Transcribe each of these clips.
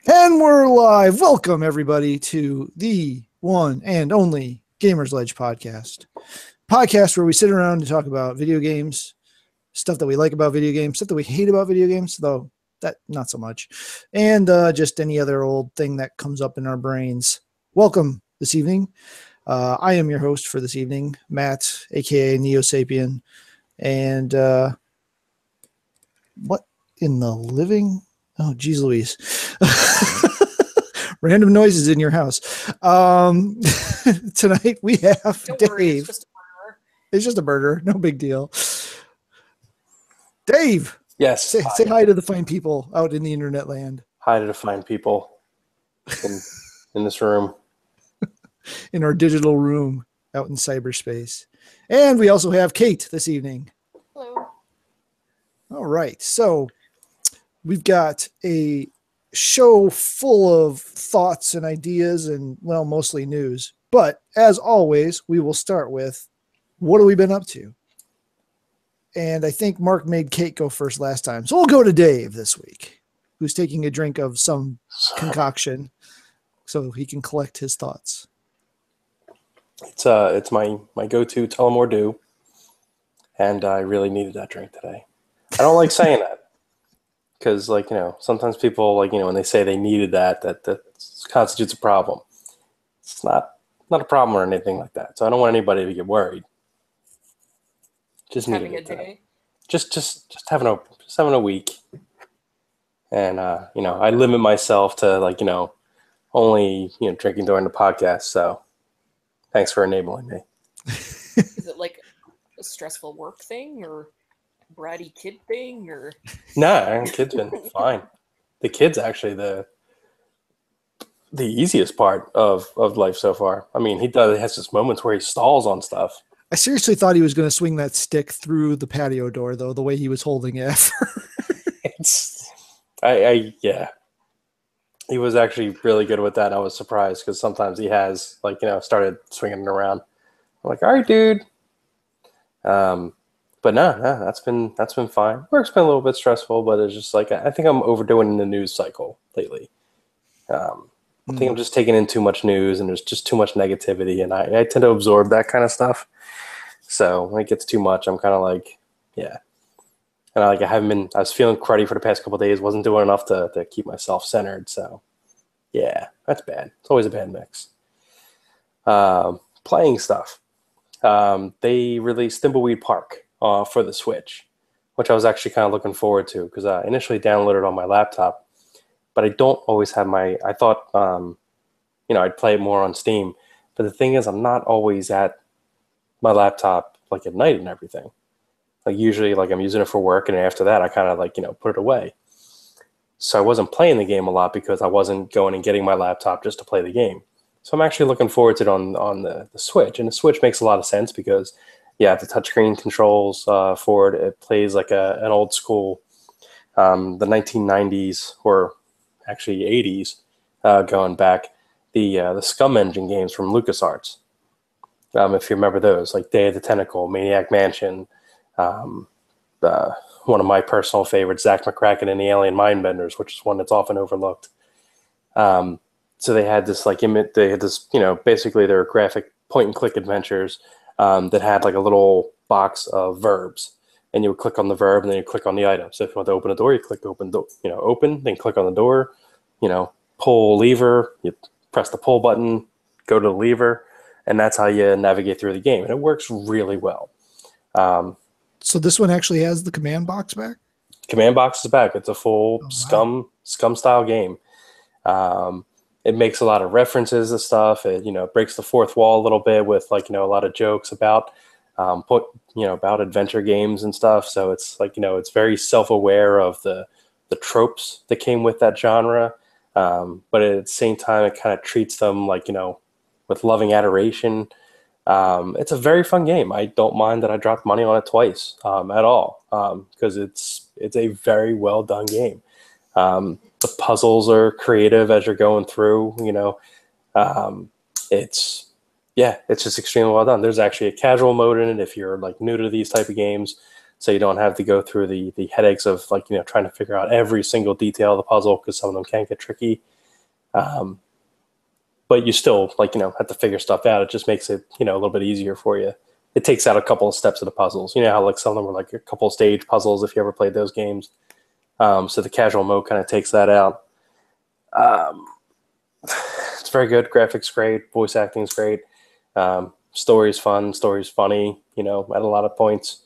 And we're live. Welcome, everybody, to the one and only Gamersledge podcast where we sit around and talk about video games, stuff that we like about video games, stuff that we hate about video games, though that not so much, and just any other old thing that comes up in our brains. Welcome this evening. I am your host for this evening, Matt, aka Neo Sapien, and what in the living? Oh, geez Louise. Random noises in your house. Tonight we have Don't Dave. worry, It's just a burger. No big deal. Dave. Yes. Say hi to the fine people out in the internet land. Hi to the fine people in this room. In our digital room out in cyberspace. And we also have Kate this evening. Hello. All right. So we've got a show full of thoughts and ideas and, well, mostly news. But as always, we will start with what have we been up to? And I think Mark made Kate go first last time. So we'll go to Dave this week, who's taking a drink of some concoction so he can collect his thoughts. It's my go-to tell 'em or do. And I really needed that drink today. I don't like saying that. Because, sometimes people, when they say they needed that constitutes a problem. It's not a problem or anything like that. So I don't want anybody to get worried. Just having a today. day. Just having a week. And, I limit myself to, only, drinking during the podcast. So thanks for enabling me. Is it like a stressful work thing or bratty kid thing or No, kid's been fine. The kid's actually the easiest part of life so far. I mean, he has just moments where he stalls on stuff. I seriously thought he was going to swing that stick through the patio door, though, the way he was holding it. Yeah. He was actually really good with that. I was surprised because sometimes he has, started swinging it around. I'm like, all right, dude. But no, that's been fine. Work's been a little bit stressful, but it's just I think I'm overdoing the news cycle lately. I think I'm just taking in too much news, and there's just too much negativity, and I tend to absorb that kind of stuff. So when it gets too much, I'm kind of like, yeah. And I was feeling cruddy for the past couple of days, wasn't doing enough to keep myself centered. So yeah, that's bad. It's always a bad mix. Playing stuff. They released Thimbleweed Park for the Switch, which I was actually kind of looking forward to because I initially downloaded it on my laptop, but I don't always have I thought, I'd play it more on Steam. But the thing is, I'm not always at my laptop at night and everything. Usually I'm using it for work, and after that I kind of put it away. So I wasn't playing the game a lot because I wasn't going and getting my laptop just to play the game. So I'm actually looking forward to it on the Switch. And the Switch makes a lot of sense because the touchscreen controls for it. It plays like an old school, the 1990s or actually 80s going back, the Scum Engine games from LucasArts. If you remember those, like Day of the Tentacle, Maniac Mansion, one of my personal favorites, Zach McCracken and the Alien Mindbenders, which is one that's often overlooked. So they had this basically their graphic point and click adventures that had a little box of verbs, and you would click on the verb and then you click on the item. So if you want to open a door, you click open, then click on the door, pull a lever, you press the pull button, go to the lever, and that's how you navigate through the game. And it works really well. So this one actually has the command box back? Command box is back. It's a full Scum style game. It makes a lot of references to stuff. It breaks the fourth wall a little bit with a lot of jokes about about adventure games and stuff. So it's it's very self-aware of the tropes that came with that genre. But at the same time, it kind of treats them with loving adoration. It's a very fun game. I don't mind that I dropped money on it twice at all because it's a very well done game. The puzzles are creative as you're going through. It's just extremely well done. There's actually a casual mode in it if you're new to these type of games, so you don't have to go through the headaches of trying to figure out every single detail of the puzzle because some of them can get tricky. But you still have to figure stuff out. It just makes it a little bit easier for you. It takes out a couple of steps of the puzzles. You know how like some of them were like a couple of stage puzzles if you ever played those games. So the casual mode kind of takes that out. It's very good. Graphics great. Voice acting's great. Story's fun. Story's funny. At a lot of points.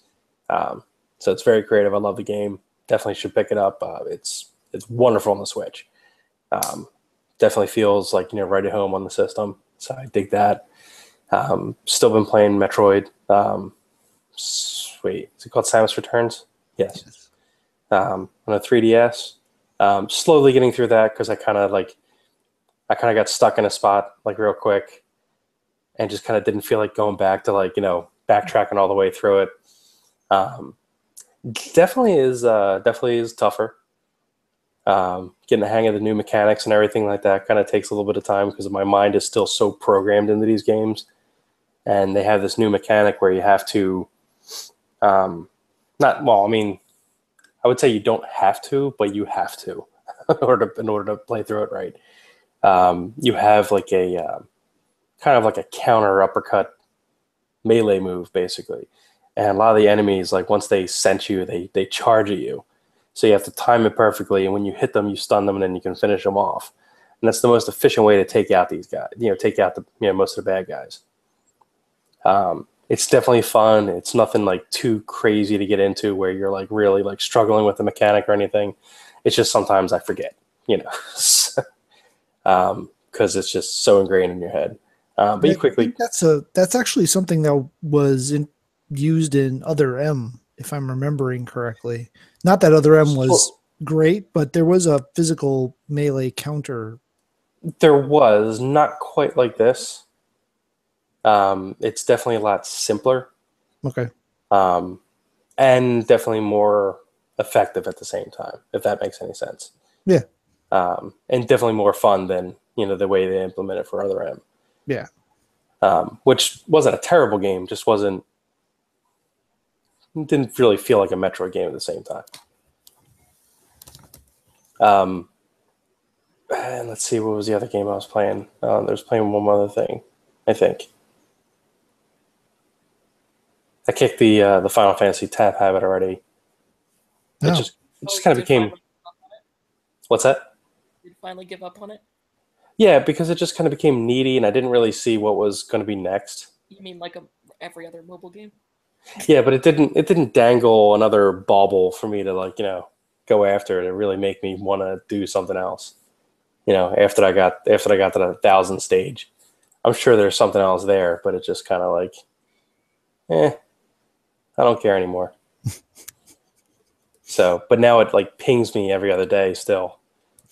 So it's very creative. I love the game. Definitely should pick it up. It's wonderful on the Switch. Definitely feels like right at home on the system. So I dig that. Still been playing Metroid. Wait, is it called Samus Returns? Yes. On a 3DS. Slowly getting through that because I kind of got stuck in a spot like real quick, and just kind of didn't feel like going back to backtracking all the way through it. Definitely is tougher. Getting the hang of the new mechanics and everything like that kind of takes a little bit of time because my mind is still so programmed into these games, and they have this new mechanic where you have to, I would say you don't have to, but you have to in order to play through it right. You have like a kind of like a counter uppercut melee move basically, and a lot of the enemies, like once they sense you, they charge at you. So you have to time it perfectly, and when you hit them, you stun them, and then you can finish them off. And that's the most efficient way to take out these guys. Take out the most of the bad guys. It's definitely fun. It's nothing like too crazy to get into where you're like really like struggling with the mechanic or anything. It's just sometimes I forget, because it's just so ingrained in your head. But you quickly. That's actually something that was used in Other M, if I'm remembering correctly. Not that Other M was great, but there was a physical melee counter. There was not quite like this. It's definitely a lot simpler. Okay. And definitely more effective at the same time, if that makes any sense. Yeah. And definitely more fun than, the way they implement it for Other M. Yeah. Which wasn't a terrible game, just didn't really feel like a Metroid game at the same time. And let's see, what was the other game I was playing? I was playing one other thing, I think. I kicked the Final Fantasy tap habit already. No. It just kind of became. What's that? Did you finally give up on it? Yeah, because it just kind of became needy, and I didn't really see what was going to be next. You mean like every other mobile game? Yeah, but it didn't dangle another bauble for me to go after it and really make me want to do something else. After I got to the 1,000 stage, I'm sure there's something else there, but it just kind of like, I don't care anymore. So, but now it like pings me every other day still,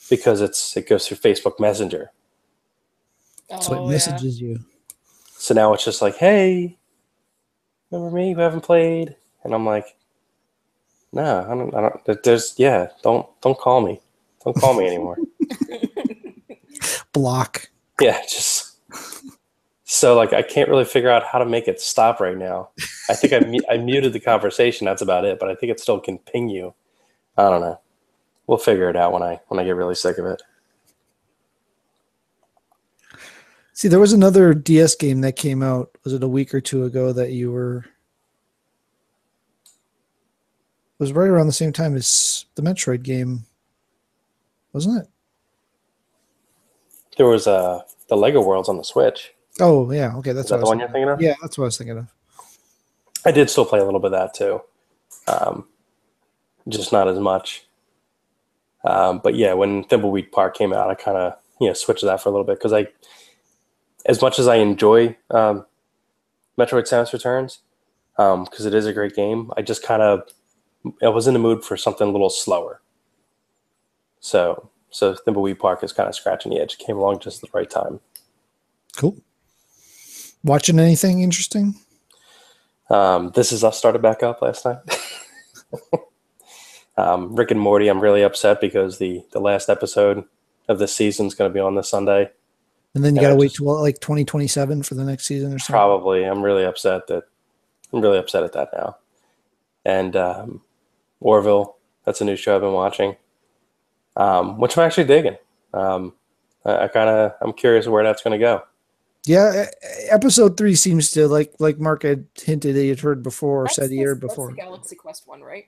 because it goes through Facebook Messenger. So it messages you. So now it's just like, hey, remember me who haven't played? And I'm like, no, I don't. Don't call me. Don't call me anymore. Block. Yeah, just so like I can't really figure out how to make it stop right now. I think I muted the conversation. That's about it. But I think it still can ping you. I don't know. We'll figure it out when I get really sick of it. See, there was another DS game that came out. Was it a week or two ago that you were? It was right around the same time as the Metroid game, wasn't it? There was the Lego Worlds on the Switch. Oh yeah, okay, that's Is that the one you're thinking of? Yeah, that's what I was thinking of. I did still play a little bit of that too, just not as much. But yeah, when Thimbleweed Park came out, I kind of switched to that for a little bit because as much as I enjoy Metroid Samus Returns, because it is a great game, I was in the mood for something a little slower. So Thimbleweed Park is kind of scratching the edge. It came along just at the right time. Cool. Watching anything interesting? This Is Us started back up last night. Rick and Morty, I'm really upset because the last episode of this season is going to be on this Sunday. And then you got to wait till like 2027 for the next season or something? Probably. I'm really upset at that now. And Orville, that's a new show I've been watching, which I'm actually digging. I'm curious where that's going to go. Yeah, episode 3 seems to like Mark had hinted that you'd heard before or said he heard That's before. the Galaxy Quest one, right?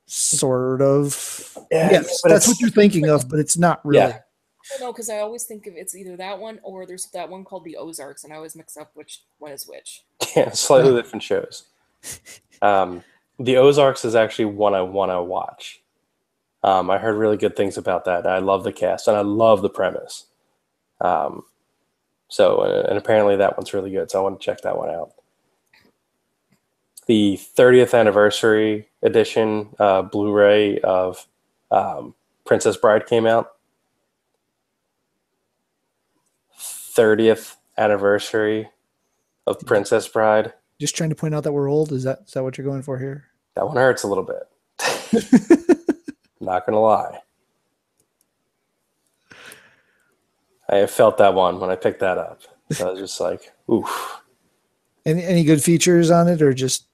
Sort of. Yeah, yes, but that's what you're thinking of, but it's not really. Yeah. Well, no, because I always think of it's either that one or there's that one called the Ozarks, and I always mix up which one is which. Yeah, slightly different shows. The Ozarks is actually one I want to watch. I heard really good things about that. I love the cast and I love the premise. And apparently that one's really good, so I want to check that one out. The 30th anniversary edition Blu-ray of Princess Bride came out. 30th anniversary of Princess Bride. Just trying to point out that we're old. Is that what you're going for here? That one hurts a little bit. Not gonna lie. I felt that one when I picked that up. So I was just like, oof. Any good features on it, or just?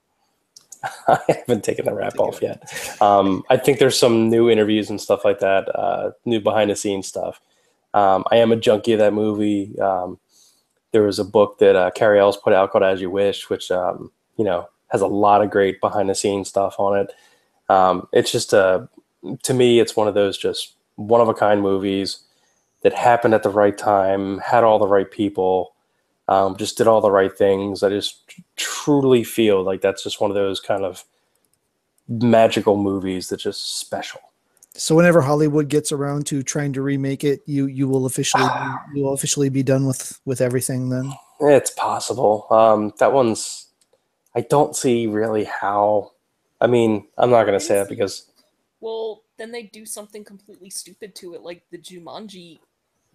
I haven't taken the wrap off yet. I think there's some new interviews and stuff like that, new behind the scenes stuff. I am a junkie of that movie. There was a book that Carrie Ells put out called As You Wish, which has a lot of great behind the scenes stuff on it. It's just to me, it's one of those just one of a kind movies that happened at the right time, had all the right people, just did all the right things. I just truly feel like that's just one of those kind of magical movies that's just special. So whenever Hollywood gets around to trying to remake it, you will officially be done with everything then? It's possible. That one's, I don't see really how. I mean, I'm not going to say that because. Well, then they do something completely stupid to it, like the Jumanji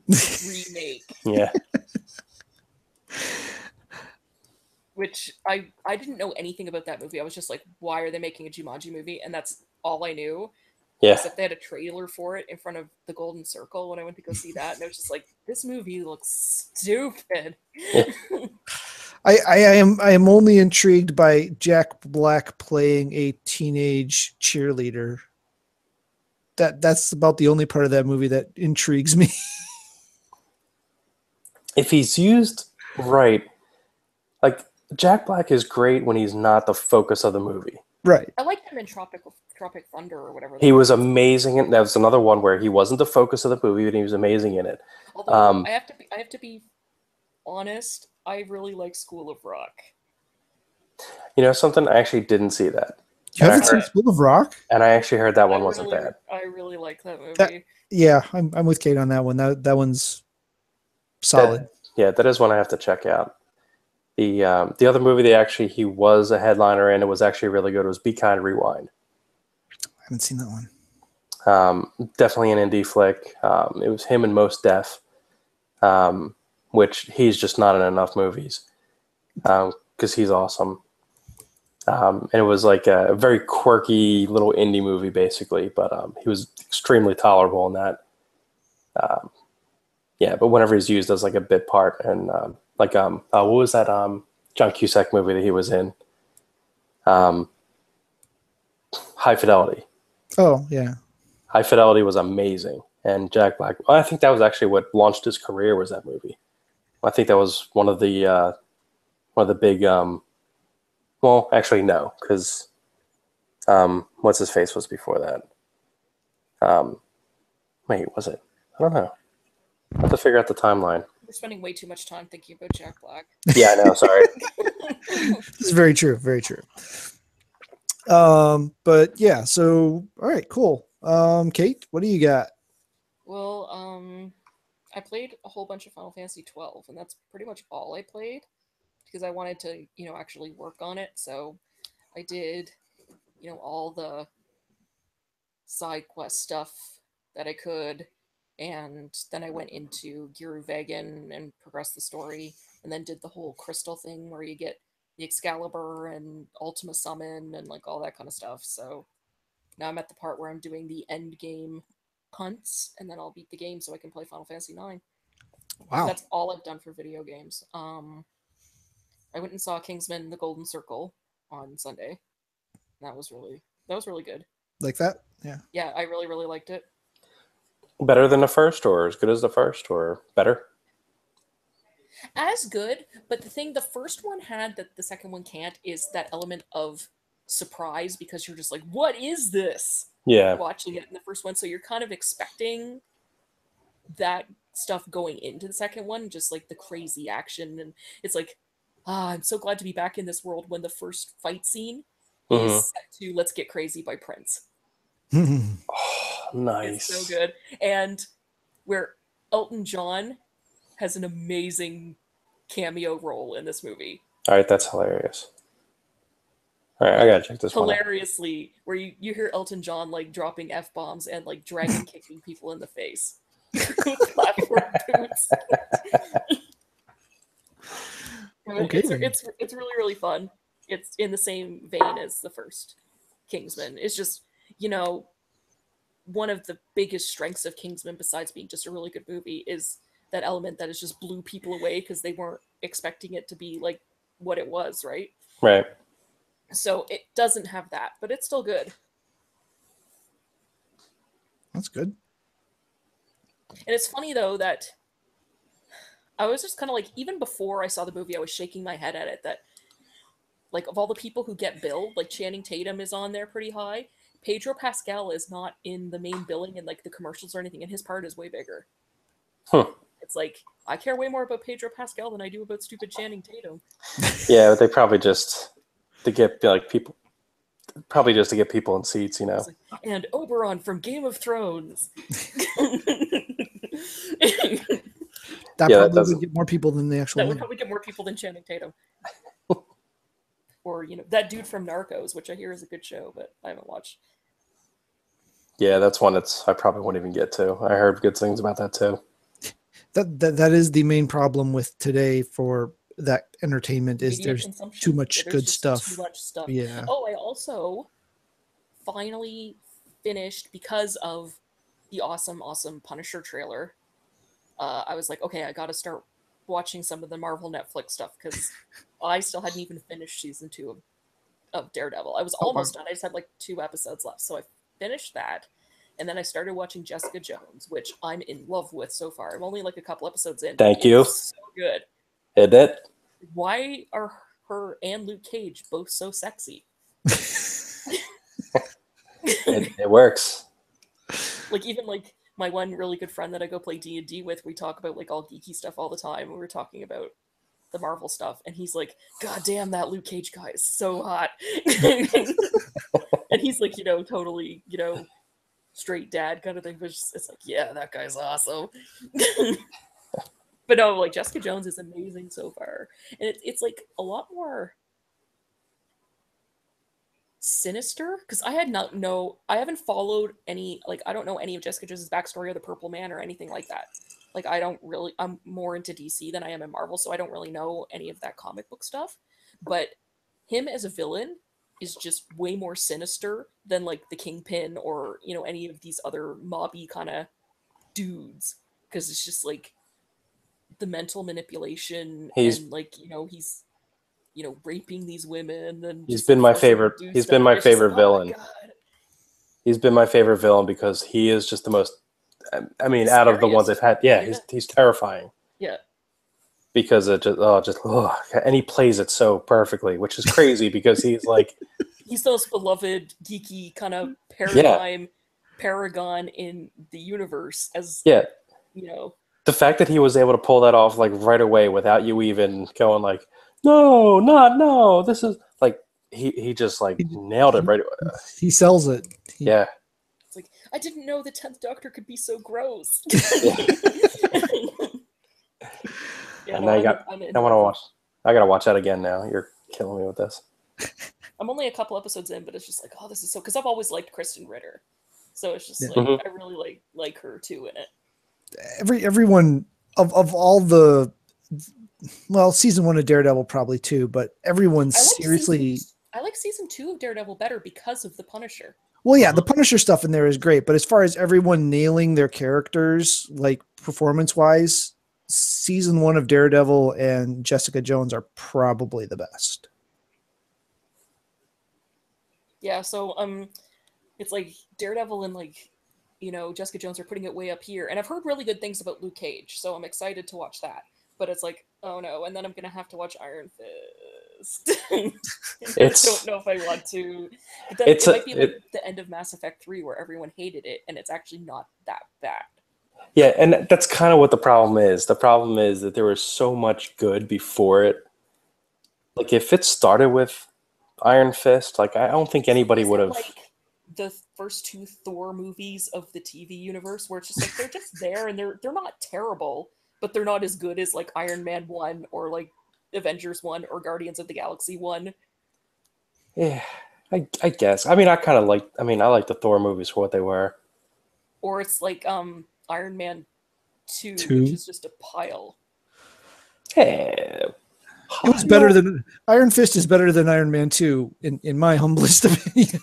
remake. Yeah. Which I didn't know anything about that movie. I was just like, why are they making a Jumanji movie? And that's all I knew. Yeah. Except they had a trailer for it in front of the Golden Circle when I went to go see that. And I was just like, this movie looks stupid. Yeah. I am only intrigued by Jack Black playing a teenage cheerleader. That's about the only part of that movie that intrigues me. If he's used right, like Jack Black is great when he's not the focus of the movie. Right. I liked him in Tropic Thunder or whatever. He was amazing, and that was another one where he wasn't the focus of the movie, but he was amazing in it. Although I have to be honest, I really like School of Rock. You know something? I actually didn't see that. You haven't seen School of Rock? And I actually heard that one wasn't bad. I really like that movie. Yeah, I'm with Kate on that one. That one's solid. That is one I have to check out. The other movie he was a headliner in, it was actually really good, was Be Kind, Rewind. I haven't seen that one. Definitely an indie flick. It was him and Mos Def, which he's just not in enough movies because he's awesome. And it was like a very quirky little indie movie, basically, but he was extremely tolerable in that. But whenever he's used as like a bit part, and what was that John Cusack movie that he was in? High Fidelity. Oh, yeah. High Fidelity was amazing. And Jack Black, I think that was actually what launched his career, was that movie. I think that was one of the big, well, actually no, because what's his face was before that. Wait, was it? I don't know. I have to figure out the timeline. We're spending way too much time thinking about Jack Black. Yeah, I know. Sorry. This is very true. Very true. But yeah, so all right, cool. Kate, what do you got? Well, I played a whole bunch of Final Fantasy 12, and that's pretty much all I played because I wanted to, actually work on it. So I did, all the side quest stuff that I could. And then I went into Guru Vegan and progressed the story, and then did the whole crystal thing where you get the Excalibur and Ultima Summon and like all that kind of stuff. So now I'm at the part where I'm doing the end game hunts, and then I'll beat the game so I can play Final Fantasy 9. Wow. And that's all I've done for video games. I went and saw Kingsman: The Golden Circle on Sunday. That was really good. Like that? Yeah. Yeah, I really, really liked it. Better than the first, or as good as the first, or better? As good, but the first one had that the second one can't is that element of surprise because you're just like, what is this? Yeah. Watching it in the first one, so you're kind of expecting that stuff going into the second one, just like the crazy action, and it's like, I'm so glad to be back in this world when the first fight scene Mm-hmm. is set to "Let's Get Crazy" by Prince. Oh, It's so nice. good, and where Elton John has an amazing cameo role in this movie. All right, that's hilarious. All right, I Like gotta check this one out. hilariously, where you hear Elton John like dropping F-bombs and like dragon kicking people in the face with platform boots. Okay, then. It's really fun. It's in the same vein as the first Kingsman. It's just, you know, one of the biggest strengths of Kingsman, besides being just a really good movie, is that element that is just blew people away because they weren't expecting it to be like what it was, right? Right. So it doesn't have that, but it's still good. That's good. And it's funny though that I was just kind of like, even before I saw the movie, I was shaking my head at it that, like, of all the people who get billed, like Channing Tatum is on there pretty high. Pedro Pascal is not in the main billing and like the commercials or anything, and his part is way bigger. Huh. It's like, I care way more about Pedro Pascal than I do about stupid Channing Tatum. Yeah, but they probably just to get like people, probably just to get people in seats, you know. Like, and Oberon from Game of Thrones. That Yeah, that probably doesn't. would get more people than the actual That would movie. probably get more people than Channing Tatum. Or, you know, that dude from Narcos, which I hear is a good show, but I haven't watched. Yeah, that's one I probably won't even get to. I heard good things about that too. That is the main problem with today for that entertainment is Media there's consumption. too much Yeah, there's good just stuff. Too much stuff. Yeah. Oh, I also finally finished, because of the awesome Punisher trailer. I was like, okay, I got to start watching some of the Marvel Netflix stuff because I still hadn't even finished season 2 of Daredevil. I was Oh, wow. almost done. I just had like 2 episodes left, so I finished that. And then I started watching Jessica Jones, which I'm in love with so far. I'm only like a couple episodes in. Thank you. So good. It did. Why are her and Luke Cage both so sexy? It works. Like, even like my one really good friend that I go play D&D with, we talk about like all geeky stuff all the time. We were talking about the Marvel stuff, and he's like, God damn, that Luke Cage guy is so hot. And he's like, you know, totally, you know, straight dad kind of thing, but it's like, yeah, that guy's awesome. But no, like, Jessica Jones is amazing so far, and it's like a lot more sinister, because I haven't followed any, like, I don't know any of Jessica Jones' backstory or the Purple Man or anything like that. Like, I'm more into DC than I am in Marvel, so I don't really know any of that comic book stuff. But him as a villain is just way more sinister than like the Kingpin or, you know, any of these other mobby kind of dudes, because it's just like the mental manipulation, He's and like, you know, he's, you know, raping these women and he's just been like my forcing them favorite. to do He's stuff. been my It's just favorite like, oh my villain. God. He's been my favorite villain because he is just the most. I mean, He's out of the ones scariest. they've had, yeah, Yeah. he's terrifying. Yeah. Because it and he plays it so perfectly, which is crazy because he's like, He's the most beloved, geeky kind of paradigm paragon in the universe, as, yeah. you know. The fact that he was able to pull that off like right away without you even going like, no, no, this is like he just like nailed it right away. He sells it. Yeah. It's like, I didn't know the 10th Doctor could be so gross. Yeah, And no, now I'm I want to watch. I gotta watch that again now. You're killing me with this. I'm only a couple episodes in, but it's just like, oh, this is so, because I've always liked Kristen Ritter, so it's just like, Mhm. I really like her too in it. Everyone of all the, well, season 1 of Daredevil probably too, but everyone seriously. I like season 2 of Daredevil better because of the Punisher. Well, yeah, the Punisher stuff in there is great, but as far as everyone nailing their characters, like performance-wise, season 1 of Daredevil and Jessica Jones are probably the best. Yeah, so it's like Daredevil and like you know, Jessica Jones are putting it way up here, and I've heard really good things about Luke Cage, so I'm excited to watch that. But it's like, oh no, and then I'm gonna have to watch Iron Fist. I don't know if I want to. But then it might be like the end of Mass Effect 3 where everyone hated it, and it's actually not that bad. Yeah, and that's kind of what the problem is. The problem is that there was so much good before it. Like, if it started with Iron Fist, like, I don't think anybody would have... like the first 2 Thor movies of the TV universe, where it's just like, they're just there, and they're not terrible, but they're not as good as, like, Iron Man 1, or, like, Avengers 1, or Guardians of the Galaxy 1. Yeah, I guess. I mean, I like the Thor movies for what they were. Or it's like, Iron Man 2, which is just a pile. Yeah. It was better than Iron Fist is better than Iron Man 2 in my humblest opinion.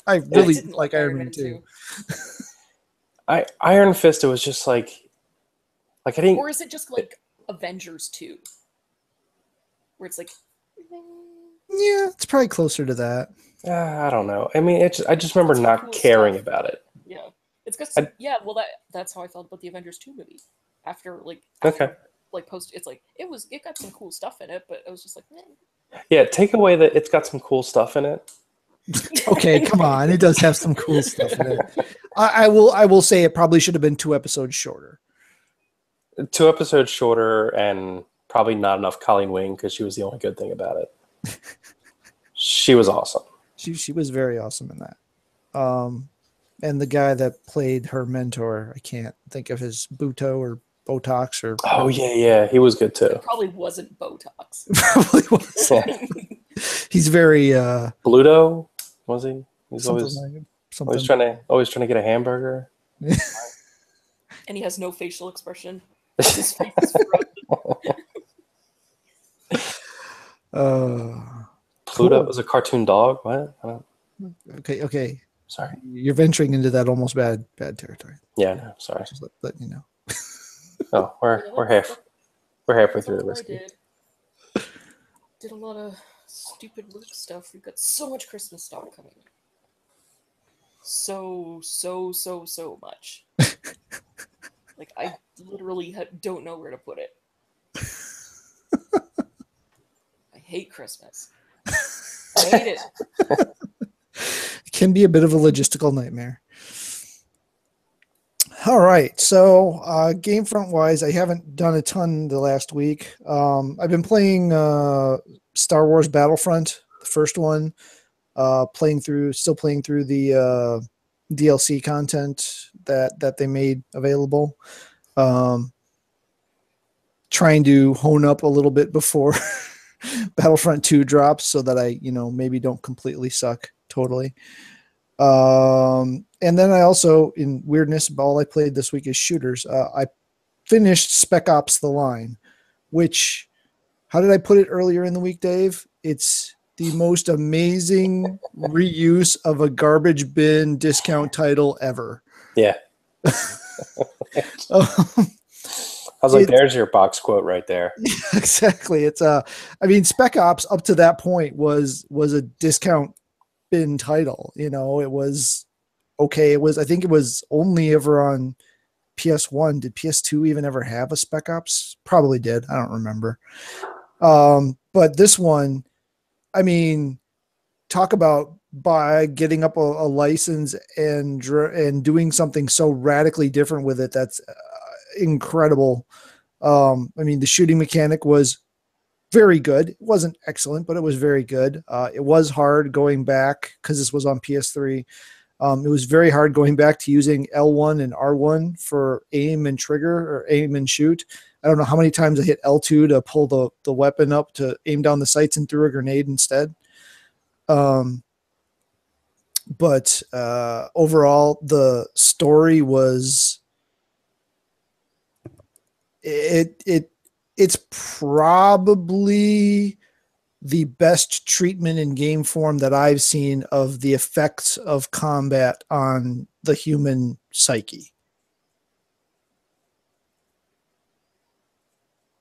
I really like Iron Man 2. Iron Fist, it was just like I think. Or is it just like Avengers 2, where it's like, yeah, it's probably closer to that. I don't know. I mean, I just remember not caring about it. Yeah, it's because well, that's how I felt about the Avengers 2 movie. After like post, it's like it got some cool stuff in it, but it was just like, yeah, take away that it's got some cool stuff in it. Okay, come on, it does have some cool stuff in it. I will say it probably should have been 2 episodes shorter. 2 episodes shorter, and probably not enough Colleen Wing, because she was the only good thing about it. She was awesome. She was very awesome in that. And the guy that played her mentor, I can't think of his Buto or Botox or... Oh, yeah, he was good too. It probably wasn't Botox. Probably wasn't. He's very... Bluto, was he? He's always trying to get a hamburger. And he has no facial expression. His face is Pluto was a cartoon dog? What? Okay. Sorry. You're venturing into that almost bad territory. Yeah, no, sorry. Just let you know. Oh, we're halfway through the whiskey. Did a lot of stupid Luke stuff. We've got so much Christmas stuff coming. So much. Like, I literally don't know where to put it. I hate Christmas. I hate it. It can be a bit of a logistical nightmare. All right, so game front wise, I haven't done a ton the last week. I've been playing Star Wars Battlefront, the first one. Still playing through the DLC content that they made available. Trying to hone up a little bit before Battlefront 2 drops, so that I maybe don't completely suck totally. And then I also, in weirdness, all I played this week is shooters. I finished Spec Ops The Line, which, how did I put it earlier in the week, Dave? It's the most amazing reuse of a garbage bin discount title ever. Yeah. I was like, there's your box quote right there. Yeah, exactly. It's Spec Ops up to that point was a discount bin title. It was okay. I think it was only ever on PS1. Did PS2 even ever have a Spec Ops? Probably did. I don't remember. But this one, talk about by getting up a license and doing something so radically different with it. That's incredible. The shooting mechanic was very good. It wasn't excellent, but it was very good. It was hard going back because this was on PS3. It was very hard going back to using L1 and R1 for aim and trigger, or aim and shoot. I don't know how many times I hit L2 to pull the weapon up to aim down the sights and threw a grenade instead. But overall, the story was it's probably the best treatment in game form that I've seen of the effects of combat on the human psyche.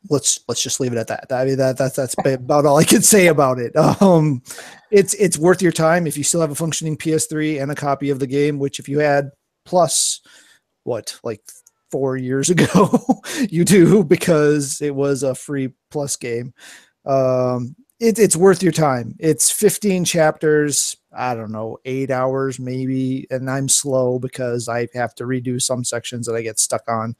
Let's just leave it at that. That's about all I can say about it. It's worth your time if you still have a functioning PS3 and a copy of the game, which if you had, plus like 4 years ago. You do, because it was a free plus game. It's worth your time. It's 15 chapters. I don't know, 8 hours maybe. And I'm slow because I have to redo some sections that I get stuck on.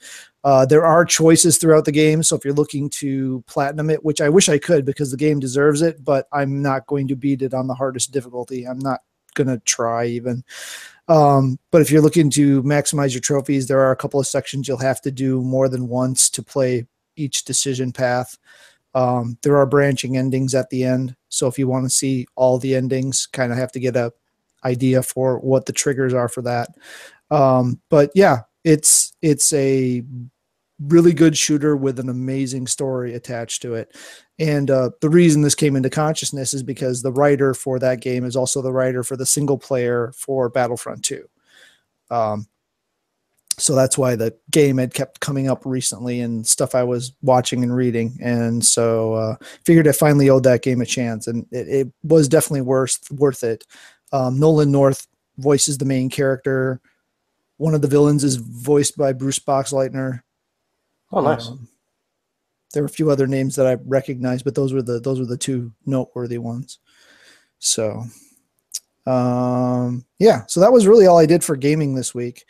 There are choices throughout the game. So if you're looking to platinum it, which I wish I could because the game deserves it, but I'm not going to beat it on the hardest difficulty. I'm not going to try even. But if you're looking to maximize your trophies, there are a couple of sections you'll have to do more than once to play each decision path. There are branching endings at the end. So if you want to see all the endings, kind of have to get a idea for what the triggers are for that. But yeah, it's a really good shooter with an amazing story attached to it. And the reason this came into consciousness is because the writer for that game is also the writer for the single player for Battlefront 2. So that's why the game had kept coming up recently and stuff I was watching and reading. And so figured I finally owed that game a chance, and it was definitely worth it. Nolan North voices the main character. One of the villains is voiced by Bruce Boxleitner. Oh, nice. There were a few other names that I recognized, but those were the two noteworthy ones. So, yeah, so that was really all I did for gaming this week.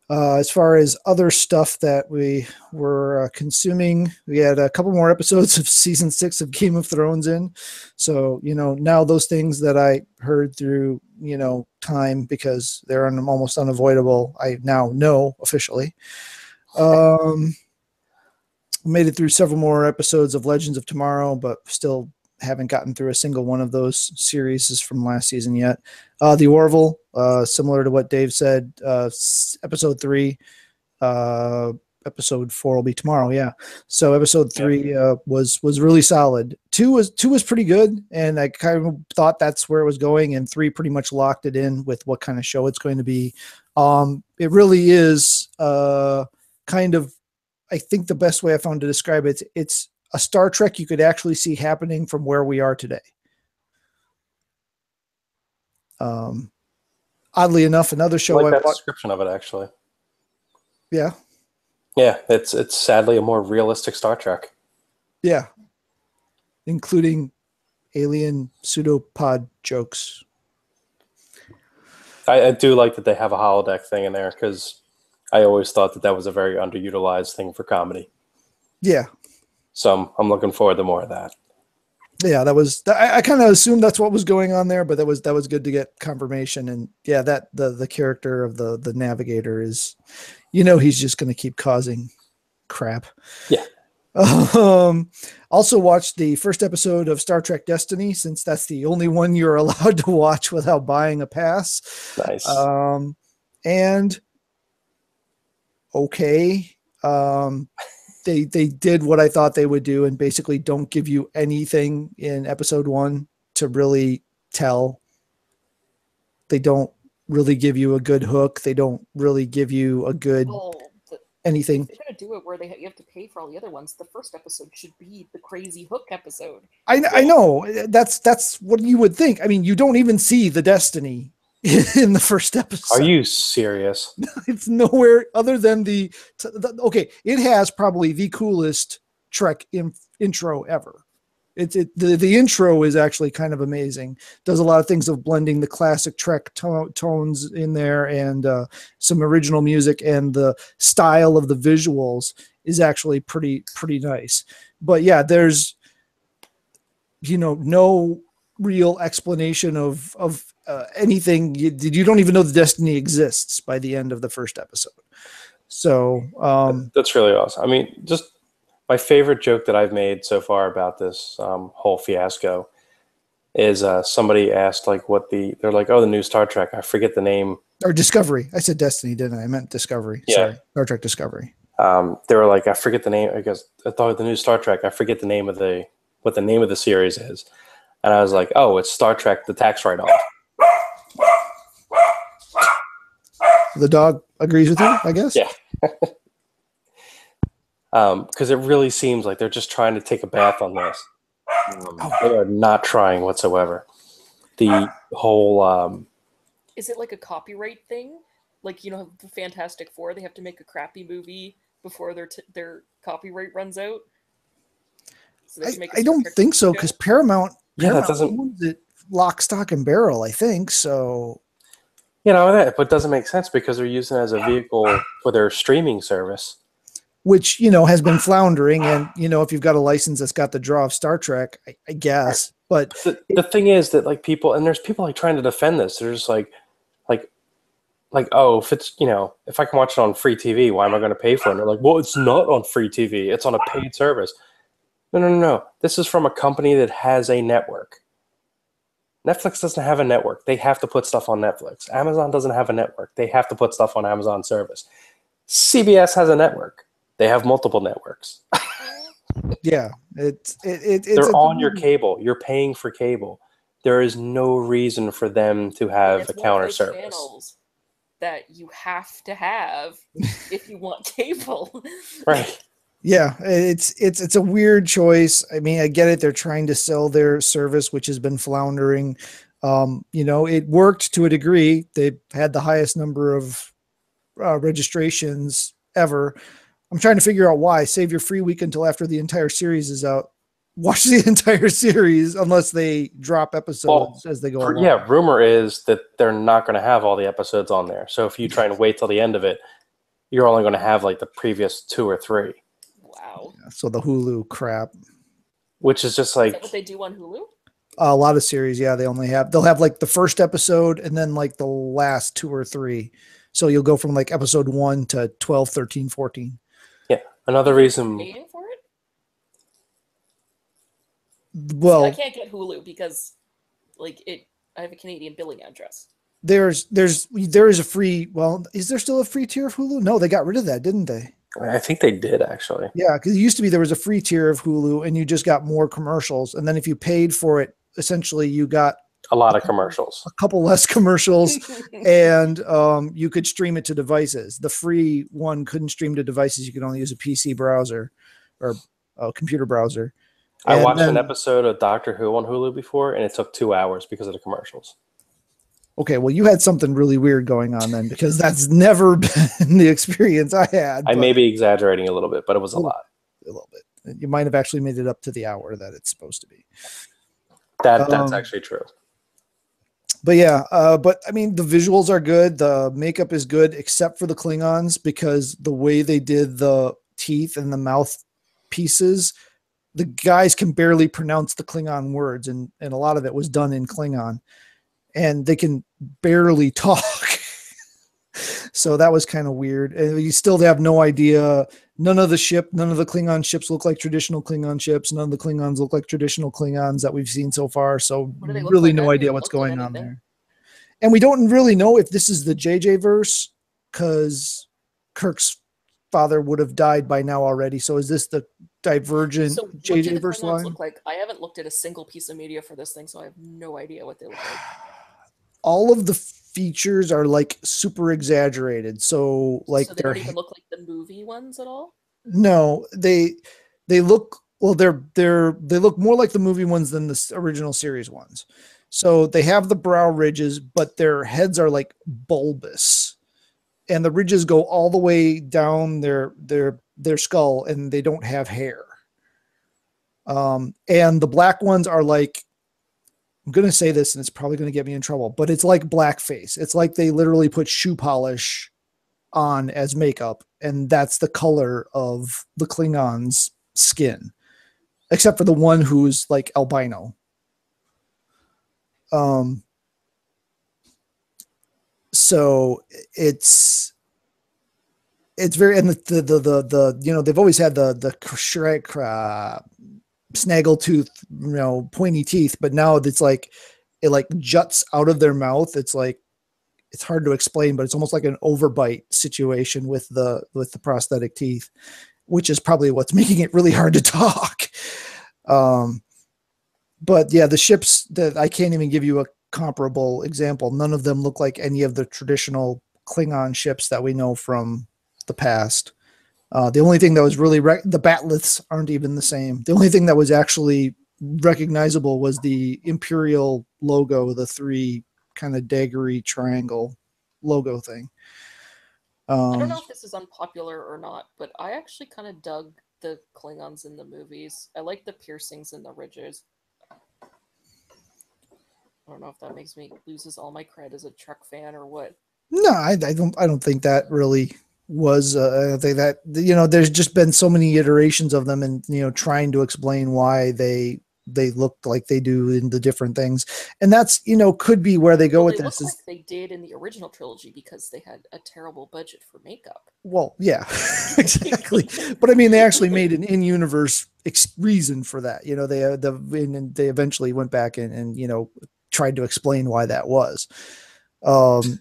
As far as other stuff that we were consuming, we had a couple more episodes of season 6 of Game of Thrones in. So, now those things that I heard through, time, because they're almost unavoidable, I now know officially. Made it through several more episodes of Legends of Tomorrow, but still haven't gotten through a single one of those series from last season yet. The Orville, similar to what Dave said, episode 3, episode 4 will be tomorrow. Yeah. So episode 3 was really solid. 2 was pretty good, and I kind of thought that's where it was going, and 3 pretty much locked it in with what kind of show it's going to be. It really is kind of, I think the best way I found to describe it, it's a Star Trek you could actually see happening from where we are today. Oddly enough, another show I like that description of it, actually. Yeah. Yeah, it's sadly a more realistic Star Trek. Yeah. Including alien pseudopod jokes. I do like that they have a holodeck thing in there, because I always thought that was a very underutilized thing for comedy. Yeah. So I'm looking forward to more of that. Yeah, I kind of assumed that's what was going on there, but that was good to get confirmation. And yeah, that the character of the navigator is, he's just going to keep causing crap. Yeah. Also watched the first episode of Star Trek Destiny, since that's the only one you're allowed to watch without buying a pass. Nice. And okay. They did what I thought they would do, and basically don't give you anything in episode 1 to really tell. They don't really give you a good hook. They don't really give you a good anything. If they're going to do it where you have to pay for all the other ones, the first episode should be the crazy hook episode. I know. That's what you would think. I mean, you don't even see the Destiny in the first episode. Are you serious? It's nowhere other than okay. It has probably the coolest Trek intro ever. The intro is actually kind of amazing. Does a lot of things of blending the classic Trek tones in there, and some original music, and the style of the visuals is actually pretty nice. But yeah, there's no real explanation of anything. You don't even know the Destiny exists by the end of the first episode. So that's really awesome. I mean, just my favorite joke that I've made so far about this whole fiasco is somebody asked they're like, oh, the new Star Trek, I forget the name. Or Discovery. I said Destiny, didn't I? I meant Discovery. Yeah. Sorry. Star Trek Discovery. They were like, I forget the name. I guess I thought the new Star Trek, I forget the name of what the name of the series is. And I was like, oh, it's Star Trek, the tax write-off. The dog agrees with you, I guess? Yeah. Because it really seems like they're just trying to take a bath on this. They are not trying whatsoever. The whole... Is it like a copyright thing? like the Fantastic Four, they have to make a crappy movie before their copyright runs out. So they can make I don't think so, because Paramount that doesn't owns it lock, stock, and barrel, I think. So but it doesn't make sense because they're using it as a vehicle for their streaming service, which has been floundering. And if you've got a license that's got the draw of Star Trek, I guess. But the thing is that like people, and there's people like trying to defend this. They're just like, oh, if it's if I can watch it on free TV, why am I going to pay for it? And they're like, well, it's not on free TV. It's on a paid service. No. This is from a company that has a network. Netflix doesn't have a network. They have to put stuff on Netflix. Amazon doesn't have a network. They have to put stuff on Amazon service. CBS has a network. They have multiple networks. Yeah, they're on your cable. You're paying for cable. There is no reason for them to have a counter service. Channels that you have to have if you want cable. Right. Yeah, it's a weird choice. I mean, I get it. They're trying to sell their service, which has been floundering. It worked to a degree. They had the highest number of registrations ever. I'm trying to figure out why. Save your free week until after the entire series is out. Watch the entire series unless they drop episodes as they go along. Yeah, rumor is that they're not going to have all the episodes on there. So if you try and wait till the end of it, you're only going to have like the previous 2 or 3. Wow. Yeah, so the Hulu crap. Which is just like... Is that what they do on Hulu? A lot of series, yeah. They'll have like the first episode and then like the last 2 or 3. So you'll go from like episode 1 to 12, 13, 14. Yeah. Another reason... Paying for it? Well, I can't get Hulu because I have a Canadian billing address. There is a free, well, is there still a free tier of Hulu? No, they got rid of that, didn't they? I think they did, actually. Yeah, because it used to be there was a free tier of Hulu and you just got more commercials. And then if you paid for it, essentially you got a lot of commercials, a couple less commercials, and you could stream it to devices. The free one couldn't stream to devices. You could only use a PC browser or a computer browser. I watched an episode of Doctor Who on Hulu before, and it took 2 hours because of the commercials. Okay, well, you had something really weird going on then, because that's never been the experience I had. I may be exaggerating a little bit, but it was a lot. A little bit. You might have actually made it up to the hour that it's supposed to be. That's actually true. But yeah, but I mean, the visuals are good. The makeup is good, except for the Klingons, because the way they did the teeth and the mouth pieces, the guys can barely pronounce the Klingon words, and a lot of it was done in Klingon, and they can barely talk. So that was kind of weird. And you still have no idea. None of the Klingon ships look like traditional Klingon ships. None of the Klingons look like traditional Klingons that we've seen so far. So really no idea what's going on there. And we don't really know if this is the JJ verse, because Kirk's father would have died by now already. So is this the Divergent JJ verse line? Look like? I haven't looked at a single piece of media for this thing, so I have no idea what they look like. All of the features are like super exaggerated. So like they don't even look like the movie ones at all? No, they look, well, they look more like the movie ones than the original series ones. So they have the brow ridges, but their heads are like bulbous, and the ridges go all the way down their skull, and they don't have hair. And the black ones are like, I'm going to say this and it's probably going to get me in trouble, but it's like blackface. It's like they literally put shoe polish on as makeup, and that's the color of the Klingons' skin, except for the one who's like albino. So it's very, and the they've always had the snaggletooth, pointy teeth, but now it's like, it like juts out of their mouth. It's like, it's hard to explain, but it's almost like an overbite situation with the prosthetic teeth, which is probably what's making it really hard to talk. But yeah, the ships that I can't even give you a comparable example. None of them look like any of the traditional Klingon ships that we know from the past. The only thing that was really the bat'leths aren't even the same. The only thing that was actually recognizable was the Imperial logo, the 3 kind of daggery triangle logo thing. I don't know if this is unpopular or not, but I actually kind of dug the Klingons in the movies. I like the piercings and the ridges. I don't know if that makes me loses all my cred as a Trek fan or what. No, I don't think that really was I think that, you know, there's just been so many iterations of them, and, you know, trying to explain why they look like they do in the different things. And that's, you know, could be where they go with They this. look like they did in the original trilogy because they had a terrible budget for makeup. Well, yeah, exactly. But I mean, they actually made an in-universe reason for that. You know, they eventually went back and, you know, tried to explain why that was. You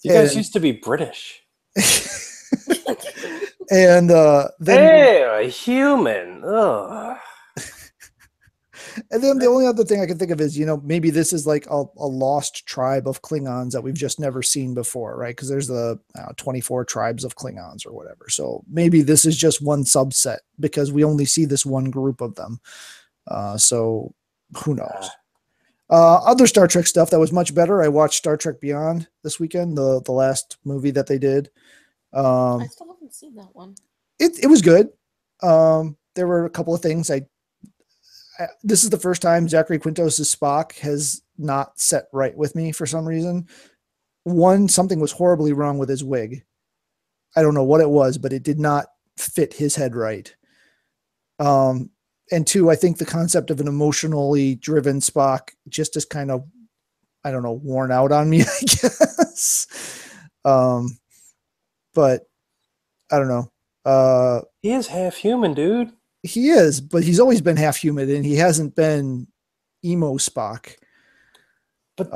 guys used to be British. And then, hey, a human. Ugh. And then the only other thing I can think of is, you know, maybe this is like a lost tribe of Klingons that we've just never seen before, right? Because there's the 24 tribes of Klingons or whatever. So maybe this is just one subset because we only see this one group of them. So who knows? Other Star Trek stuff that was much better. I watched Star Trek Beyond this weekend, the last movie that they did. I still haven't seen that one. It was good. There were a couple of things this is the first time Zachary Quintos' Spock has not set right with me for some reason. One, something was horribly wrong with his wig. I don't know what it was, but it did not fit his head right. And two, I think the concept of an emotionally driven Spock just is kind of, I don't know, worn out on me, I guess. But I don't know. He is half human, dude. He is, but he's always been half human, and he hasn't been emo Spock. But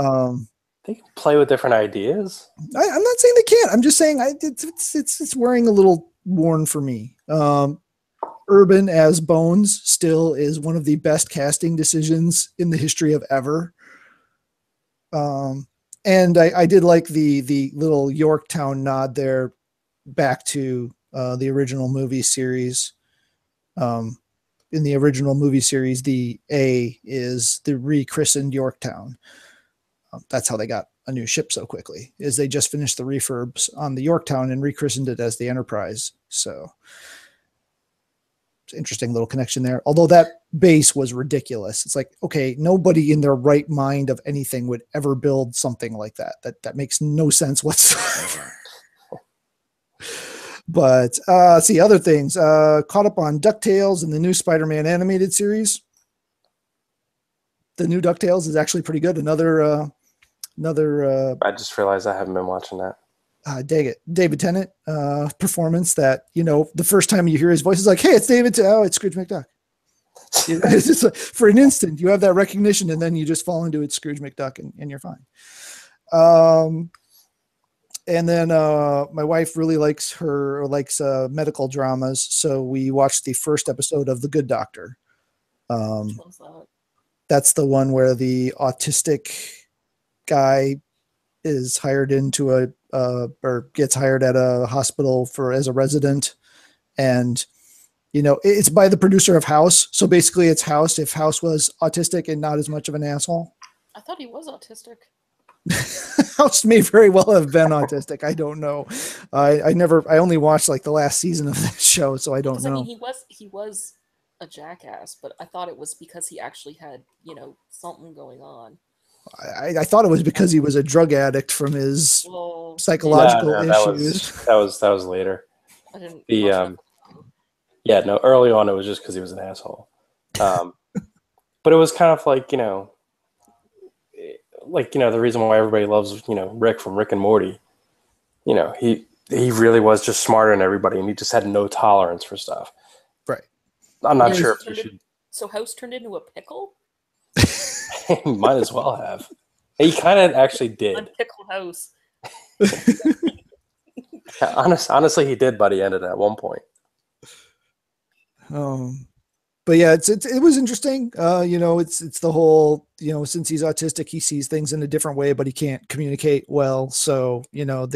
they can play with different ideas. I'm not saying they can't. I'm just saying it's wearing a little worn for me. Urban as Bones still is one of the best casting decisions in the history of ever. And I did like the little Yorktown nod there back to the original movie series. In the original movie series, the A is the rechristened Yorktown. That's how they got a new ship so quickly, is they just finished the refurbs on the Yorktown and rechristened it as the Enterprise. So it's an interesting little connection there. Although that base was ridiculous. It's like, okay, nobody in their right mind of anything would ever build something like that. That makes no sense whatsoever. But let's see, other things. Caught up on Ducktales and the new Spider-Man animated series. The new Ducktales is actually pretty good. Another I just realized I haven't been watching that. David Tennant performance that, you know, the first time you hear his voice is like, hey, it's David. Oh, it's Scrooge McDuck. It's just like, for an instant, you have that recognition, and then you just fall into it, Scrooge McDuck, and you're fine. And then my wife really likes medical dramas, so we watched the first episode of The Good Doctor. Which one's that? That's the one where the autistic guy is hired into or gets hired at a hospital as a resident, and, you know, it's by the producer of House. So basically, it's House if House was autistic and not as much of an asshole. I thought he was autistic. House may very well have been autistic. I don't know. I only watched like the last season of this show, so I don't know. I mean, he was a jackass, but I thought it was because he actually had, you know, something going on. I thought it was because he was a drug addict from his psychological issues. That was later. I didn't. Yeah, no. Early on, it was just because he was an asshole. But it was kind of like, you know, the reason why everybody loves, you know, Rick from Rick and Morty. You know, he really was just smarter than everybody, and he just had no tolerance for stuff. Right. I'm not sure if you should. So House turned into a pickle? He might as well have. He kind of actually did. Pickle House. Honestly, he did by the end of that at one point. But yeah, it was interesting. You know, it's the whole, you know, since he's autistic, he sees things in a different way, but he can't communicate well. So, you know,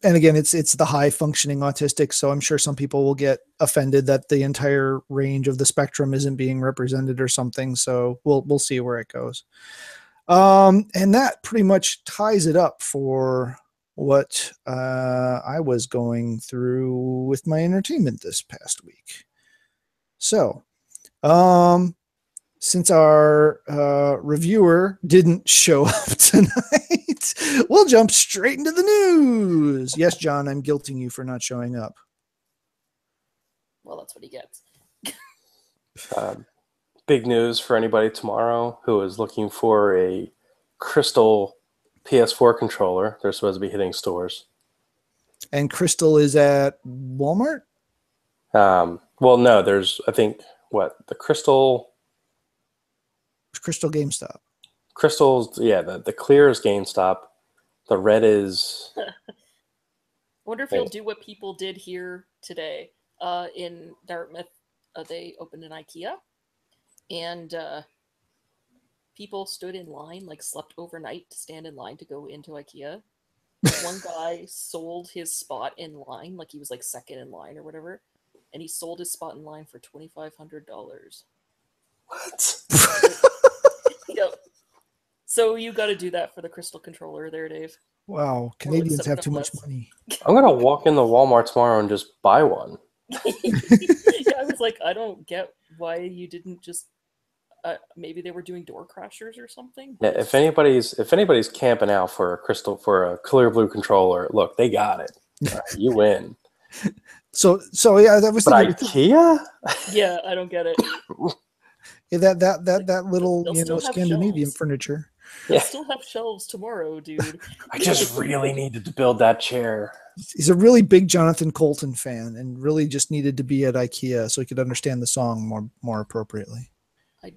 and again, it's the high functioning autistic. So I'm sure some people will get offended that the entire range of the spectrum isn't being represented or something. So we'll see where it goes. And that pretty much ties it up for what I was going through with my entertainment this past week. So, since our reviewer didn't show up tonight, we'll jump straight into the news. Yes, John, I'm guilting you for not showing up. Well, that's what he gets. Big news for anybody tomorrow who is looking for a Crystal PS4 controller. They're supposed to be hitting stores. And Crystal is at Walmart? Well, no, there's, I think, the Crystal... Crystal GameStop. Crystal's, yeah, the clear is GameStop. The red is... I wonder if you'll do what people did here today. In Dartmouth, they opened an IKEA, and people stood in line, like slept overnight to stand in line to go into IKEA. One guy sold his spot in line, like he was like second in line or whatever, and he sold his spot in line for $2,500. What? Yep. So you got to do that for the Crystal controller there, Dave. Wow, Canadians have too much money. I'm gonna walk into Walmart tomorrow and just buy one. Yeah, I was like, I don't get why you didn't just. Maybe they were doing door crashers or something. Yeah, if anybody's camping out for a clear blue controller, look, they got it. Right, you win. So yeah, that was. But IKEA? Yeah, I don't get it. Yeah, that little Scandinavian shelves. Furniture. They'll still have shelves tomorrow, dude. I just really needed to build that chair. He's a really big Jonathan Colton fan and really just needed to be at IKEA so he could understand the song more appropriately. I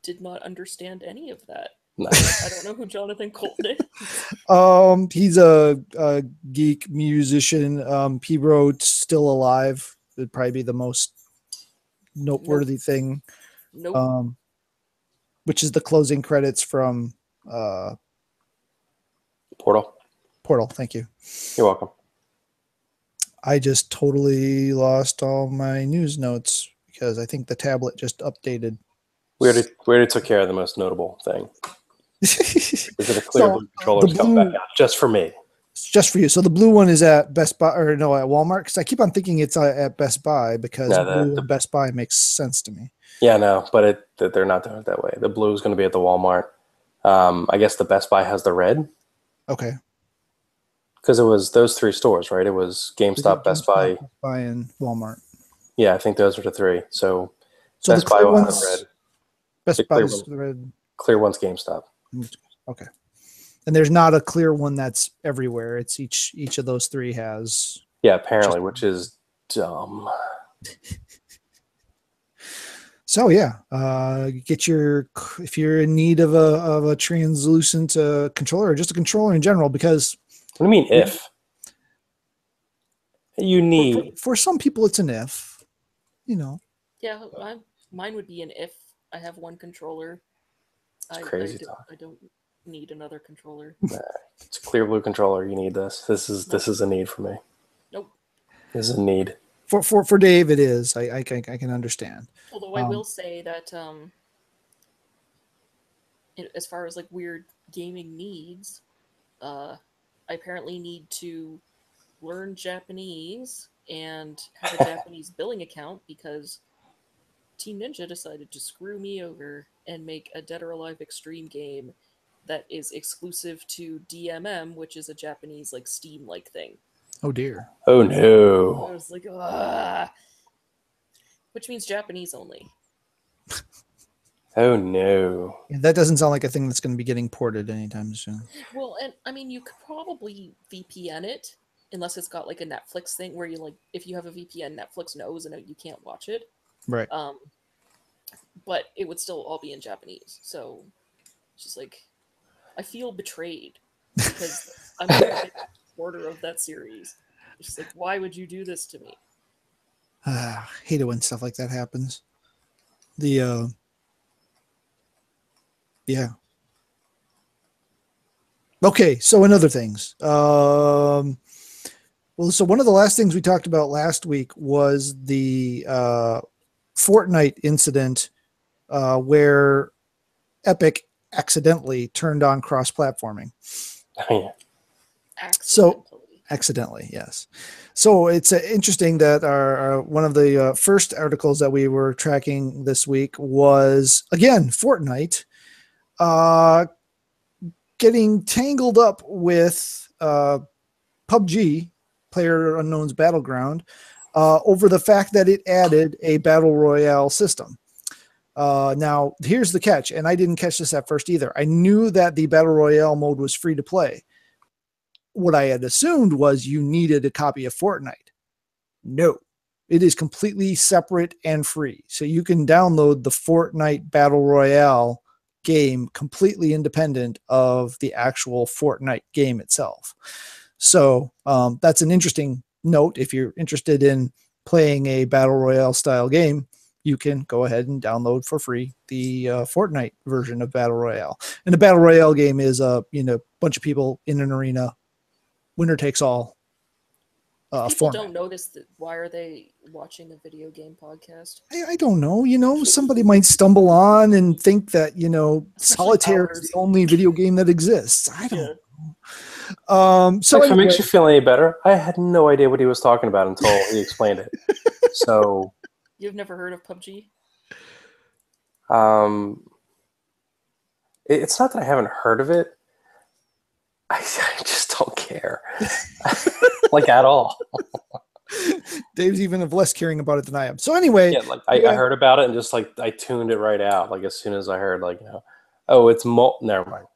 did not understand any of that. No. I don't know who Jonathan Colton is. He's a geek musician. He wrote Still Alive. It'd probably be the most noteworthy thing. Nope. Which is the closing credits from Portal. Thank you. You're welcome. I just totally lost all my news notes because I think the tablet just updated. We already took care of the most notable thing. Is it a clear blue controller come back out just for me? It's just for you. So the blue one is at Best Buy at Walmart, because I keep on thinking it's at Best Buy because blue and Best Buy makes sense to me. Yeah, no, but they're not doing it that way. The blue is going to be at the Walmart. I guess the Best Buy has the red. Okay. Because it was those three stores, right? It was GameStop, Best Buy, and Walmart. Yeah, I think those are the three. So Best Buy will have the red. Best Buy is the red. Clear one's GameStop. Okay. And there's not a clear one that's everywhere. It's each of those three has. Yeah, apparently, which is dumb. So yeah, if you're in need of a translucent controller or just a controller in general, because what do you mean if you need for some people it's an if, Yeah, mine would be an if. I have one controller. It's crazy. I don't need another controller. It's a clear blue controller. You need this. This is a need for me. Nope. This is a need. For Dave, it is. I can understand. Although I will say that as far as like weird gaming needs, I apparently need to learn Japanese and have a Japanese billing account because Team Ninja decided to screw me over and make a Dead or Alive Xtreme game that is exclusive to DMM, which is a Japanese like Steam-like thing. Oh dear. Oh no. I was like, ah. Which means Japanese only. Oh no. Yeah, that doesn't sound like a thing that's going to be getting ported anytime soon. Well, and I mean, you could probably VPN it, unless it's got like a Netflix thing where you like, if you have a VPN, Netflix knows and you can't watch it. Right. But it would still all be in Japanese. So it's just like, I feel betrayed because I'm a big supporter of that series. It's just like, why would you do this to me? Hate it when stuff like that happens. Yeah. Okay, so in other things. So one of the last things we talked about last week was the Fortnite incident where Epic accidentally turned on cross-platforming. Oh, yeah. Accidentally, yes. So it's interesting that our one of the first articles that we were tracking this week was, again, Fortnite getting tangled up with PUBG, PlayerUnknown's Battleground, over the fact that it added a Battle Royale system. Now, here's the catch, and I didn't catch this at first either. I knew that the Battle Royale mode was free to play. What I had assumed was you needed a copy of Fortnite. No, it is completely separate and free. So you can download the Fortnite Battle Royale game completely independent of the actual Fortnite game itself. So that's an interesting note. If you're interested in playing a Battle Royale style game, you can go ahead and download for free the Fortnite version of Battle Royale. And the Battle Royale game is a bunch of people in an arena, winner takes all. People don't notice that. Why are they watching a video game podcast? I don't know. Somebody might stumble on and think that Solitaire is the only video game that exists. I don't know. So if it makes you feel any better, I had no idea what he was talking about until he explained it. So you've never heard of PUBG? It's not that I haven't heard of it. I just don't care. Like, at all. Dave's even of less caring about it than I am. So anyway, I heard about it and just I tuned it right out. Like, as soon as I heard it's never mind.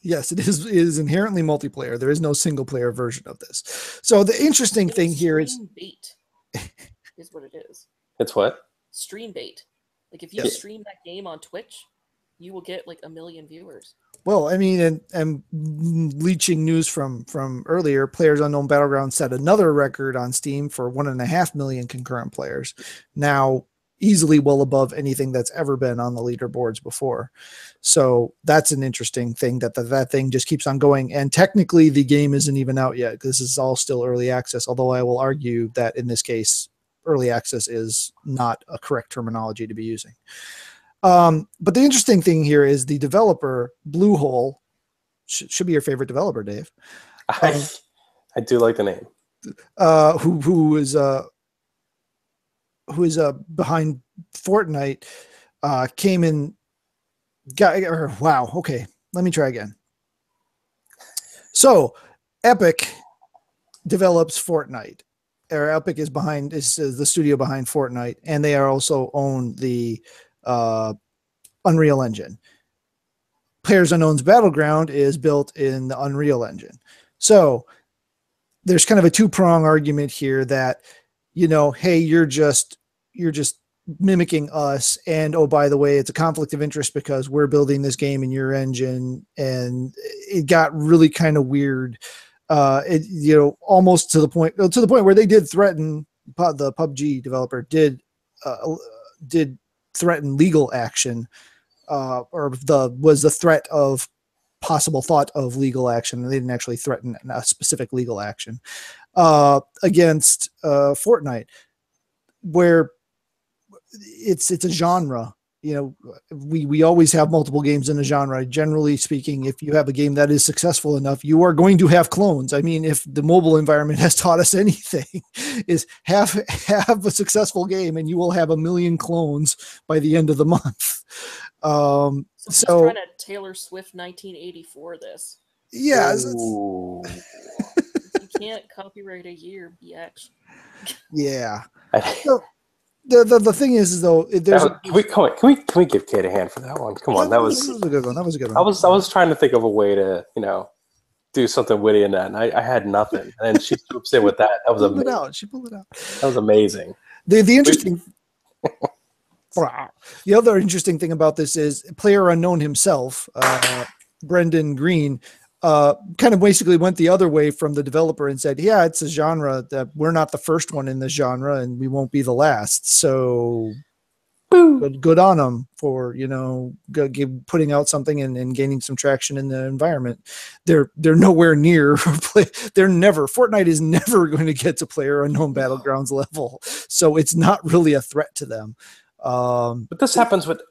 Yes, it is inherently multiplayer. There is no single player version of this. So the interesting thing here is bait is what it is. It's what? Stream bait. Like, if you stream that game on Twitch, you will get 1 million viewers. Well, I mean, and leeching news from earlier, PlayerUnknown Battlegrounds set another record on Steam for 1.5 million concurrent players. Now, easily well above anything that's ever been on the leaderboards before. So that's an interesting thing that thing just keeps on going. And technically, the game isn't even out yet. This is all still early access, although I will argue that in this case, early access is not a correct terminology to be using. But the interesting thing here is the developer, Bluehole, should be your favorite developer, Dave. I do like the name. Who is behind Fortnite, came in. Wow. Okay, let me try again. So, Epic develops Fortnite. Or Epic is the studio behind Fortnite, and they are also own the Unreal Engine. PlayerUnknown's Battleground is built in the Unreal Engine. So there's kind of a two-prong argument here that, hey, you're just mimicking us, and oh, by the way, it's a conflict of interest because we're building this game in your engine, and it got really kind of weird. Almost to the point where they did threaten, the PUBG developer did threaten legal action, was the threat of possible thought of legal action. And they didn't actually threaten a specific legal action against Fortnite, where it's a genre. We always have multiple games in a genre. Generally speaking, if you have a game that is successful enough, you are going to have clones. I mean, if the mobile environment has taught us anything, is have a successful game and you will have 1 million clones by the end of the month. So trying to Taylor Swift 1984 this. Yeah. You can't copyright a year, bitch. Yeah. The thing is though, can we give Kate a hand for that one? Come on, that was a good one. That was a good one. I was trying to think of a way to do something witty in that, and I had nothing. And she swoops in with that. That was amazing. She pulled it out. That was amazing. The interesting. The other interesting thing about this is PlayerUnknown himself, Brendan Green, kind of basically went the other way from the developer and said, yeah, it's a genre that we're not the first one in this genre and we won't be the last. So good on them for, putting out something and gaining some traction in the environment. They're nowhere near Fortnite is never going to get to PlayerUnknown Battlegrounds level. So it's not really a threat to them. But this happens with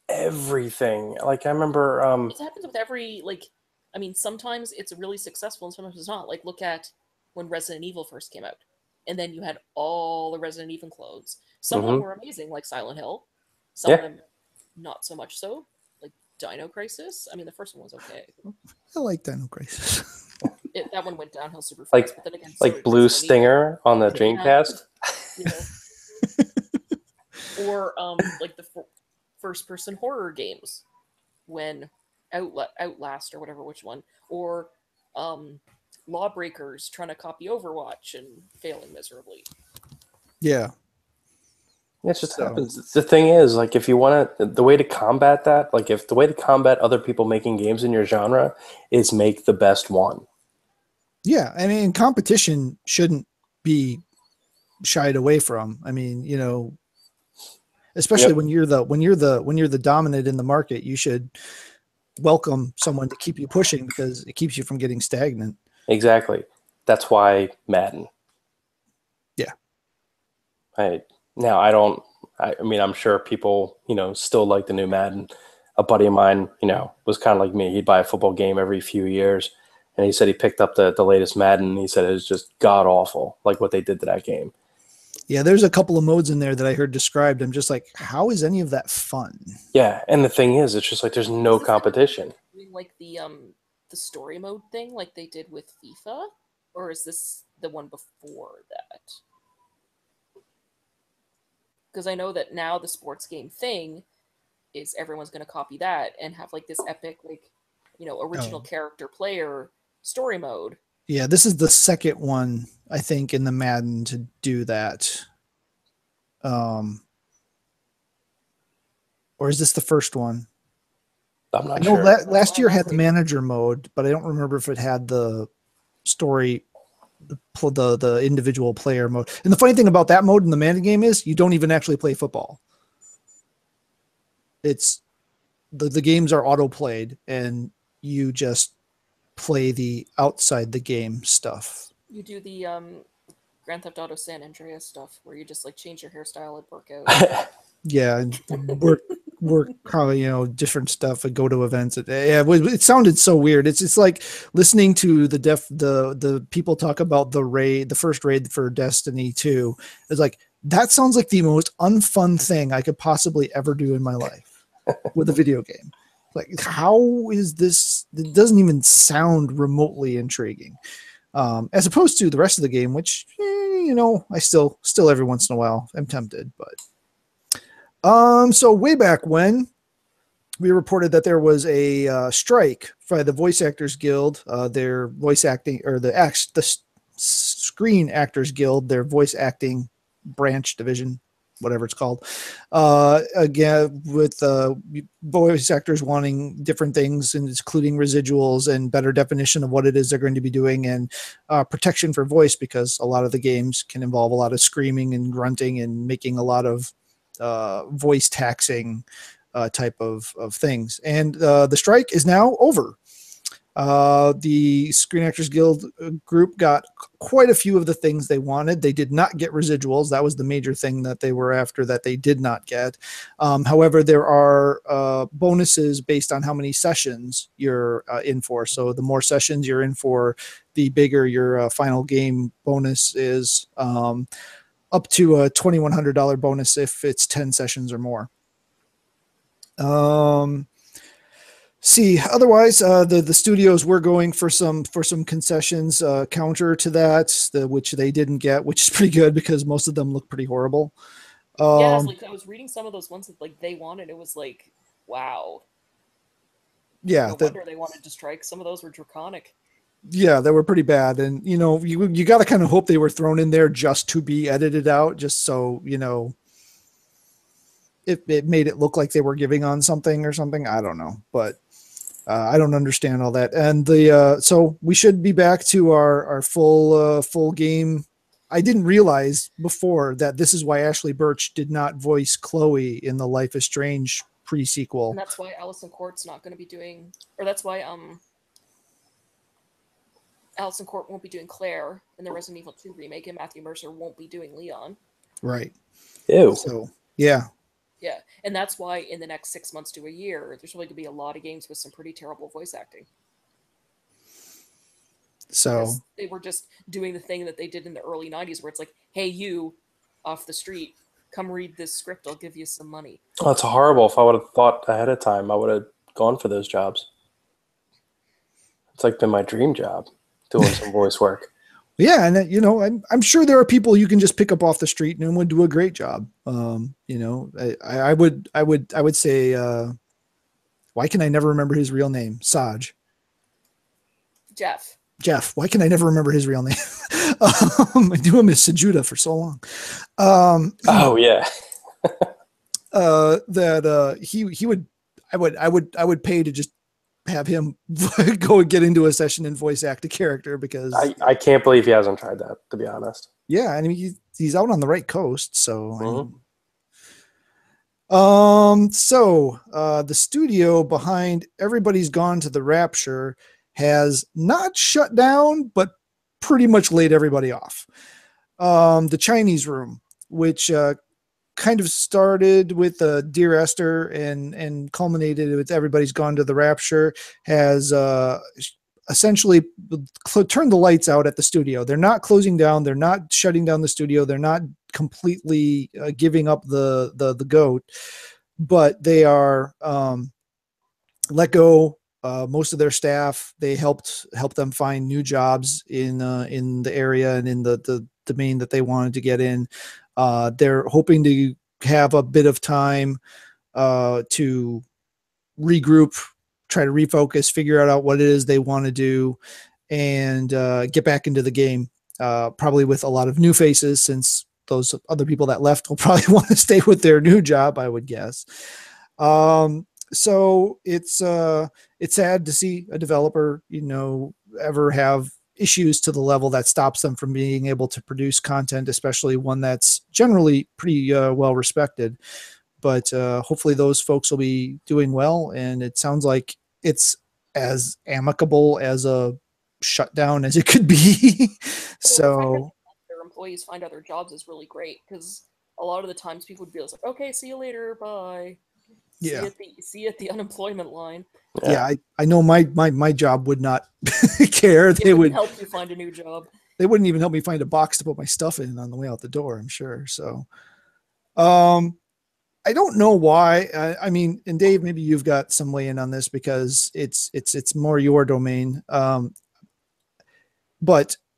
everything. Like, I remember, it happens with every, I mean, sometimes it's really successful and sometimes it's not. Like, look at when Resident Evil first came out. And then you had all the Resident Evil clones. Some of them were amazing, like Silent Hill. Some of them, not so much so. Like Dino Crisis. I mean, the first one was okay. I like Dino Crisis. That one went downhill super fast. Like, but then again, like Blue Stinger on the Dreamcast. Or like the first-person horror games, when Outlast or whatever, which one, or Lawbreakers trying to copy Overwatch and failing miserably. Yeah. It just happens. The thing is, like, if you want to, the way to combat that, like, if the way to combat other people making games in your genre is make the best one. Yeah, I mean, competition shouldn't be shied away from. I mean, you know, especially when you're the dominant in the market, you should welcome someone to keep you pushing because it keeps you from getting stagnant. Exactly. That's why Madden. Yeah. I mean, I'm sure people, you know, still like the new Madden. A buddy of mine, you know, was kind of like me. He'd buy a football game every few years. And he said he picked up the latest Madden. And he said it was just god awful, like what they did to that game. Yeah, there's a couple of modes in there that I heard described. I'm just like, how is any of that fun? Yeah, and the thing is, it's just like there's no competition. Like the story mode thing, like they did with FIFA, or is this the one before that? Because I know that now the sports game thing is everyone's going to copy that and have like this epic, like, you know, original character player story mode. Yeah, this is the second one, I think, in the Madden to do that. Or is this the first one? I'm not sure. Last year had the Like, manager mode, but I don't remember if it had the story, the individual player mode. And the funny thing about that mode in the Madden game is you don't even actually play football. It's the games are auto played and you just play the outside the game stuff. You do the Grand Theft Auto San Andreas stuff where you just like change your hairstyle at workout. Yeah, and work how, you know, different stuff and go to events. It sounded so weird. It's like listening to the people talk about the first raid for Destiny 2. It's like, that sounds like the most unfun thing I could possibly ever do in my life with a video game. Like, how is this? It doesn't even sound remotely intriguing, as opposed to the rest of the game, which, you know, I still every once in a while I'm tempted. But so way back when, we reported that there was a strike by the Voice Actors Guild, their voice acting, or the Screen Actors Guild, their voice acting branch division, whatever it's called, again, with voice actors wanting different things, including residuals and better definition of what it is they're going to be doing, and protection for voice, because a lot of the games can involve a lot of screaming and grunting and making a lot of voice taxing type of things. And the strike is now over. The Screen Actors Guild group got quite a few of the things they wanted. They did not get residuals. That was the major thing that they were after that they did not get. However, there are bonuses based on how many sessions you're in for. So the more sessions you're in for, the bigger your final game bonus is, up to a $2,100 bonus if it's 10 sessions or more. See, otherwise, the studios were going for some concessions counter to that, which they didn't get, which is pretty good because most of them look pretty horrible. Yeah, like I was reading some of those ones that like they wanted. It was like, wow. Yeah, no wonder they wanted to strike. Some of those were draconic. Yeah, they were pretty bad, and you know, you got to kind of hope they were thrown in there just to be edited out, just so you know, it made it look like they were giving on something or something. I don't know, but I don't understand all that. And so we should be back to our full game. I didn't realize before that this is why Ashley Birch did not voice Chloe in the Life is Strange pre-sequel. And that's why Alison Court's not going to be doing, or that's why Alison Court won't be doing Claire in the Resident Evil 2 remake, and Matthew Mercer won't be doing Leon. Right. Ew. So yeah. Yeah, and that's why in the next 6 months to a year, there's really going to be a lot of games with some pretty terrible voice acting. So because they were just doing the thing that they did in the early 90s where it's like, hey, you off the street, come read this script, I'll give you some money. Oh, it's horrible. If I would have thought ahead of time, I would have gone for those jobs. It's like been my dream job, doing some voice work. yeah, and you know, I'm sure there are people you can just pick up off the street and would do a great job. You know, I would say, why can I never remember his real name? Saj. Jeff. Why can I never remember his real name? I do him as Sajuda for so long. Oh yeah. He would, I would pay to just have him go and get into a session and voice act a character, because I can't believe he hasn't tried that, to be honest. yeah, I mean he's out on the right coast, so the studio behind Everybody's Gone to the Rapture has not shut down, but pretty much laid everybody off. The Chinese Room, which kind of started with Dear Esther and culminated with Everybody's Gone to the Rapture, has essentially turned the lights out at the studio. They're not closing down. They're not shutting down the studio. They're not completely giving up the goat, but they are let go most of their staff. They helped them find new jobs in the area and in the domain that they wanted to get in. They're hoping to have a bit of time to regroup, try to refocus, figure out what it is they want to do, and get back into the game, probably with a lot of new faces, since those other people that left will probably want to stay with their new job, I would guess. So it's sad to see a developer, you know, ever have issues to the level that stops them from being able to produce content, especially one that's generally pretty well respected. But hopefully those folks will be doing well, and it sounds like it's as amicable as a shutdown as it could be. So their employees find other jobs is really great, because a lot of the times people would be like, okay, see you later, bye. yeah, See you at the unemployment line. Yeah, I know my job would not care. They would help you find a new job. They wouldn't even help me find a box to put my stuff in on the way out the door, I'm sure. So I don't know why. I mean, and Dave, maybe you've got some weigh in on this, because it's more your domain. But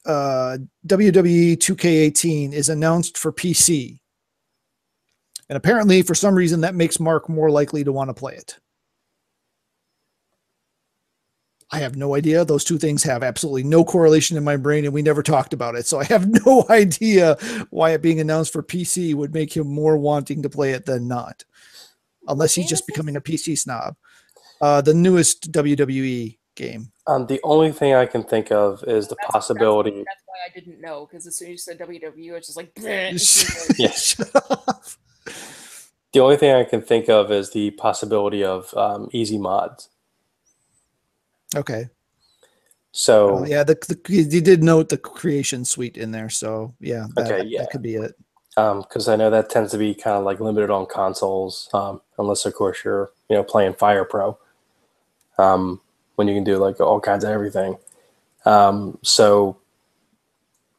WWE 2K18 is announced for PC. And apparently, for some reason, that makes Mark more likely to want to play it. I have no idea. Those two things have absolutely no correlation in my brain, and we never talked about it. So I have no idea why it being announced for PC would make him more wanting to play it than not. Unless he's just becoming a PC snob. The newest WWE game. The only thing I can think of is the possibility. That's why I didn't know, because as soon as you said WWE, it's just like, yes. The only thing I can think of is the possibility of easy mods. Okay. So yeah, you did note the creation suite in there, so yeah, that could be it. Because I know that tends to be kind of like limited on consoles, unless of course you're playing Fire Pro, when you can do like all kinds of everything. So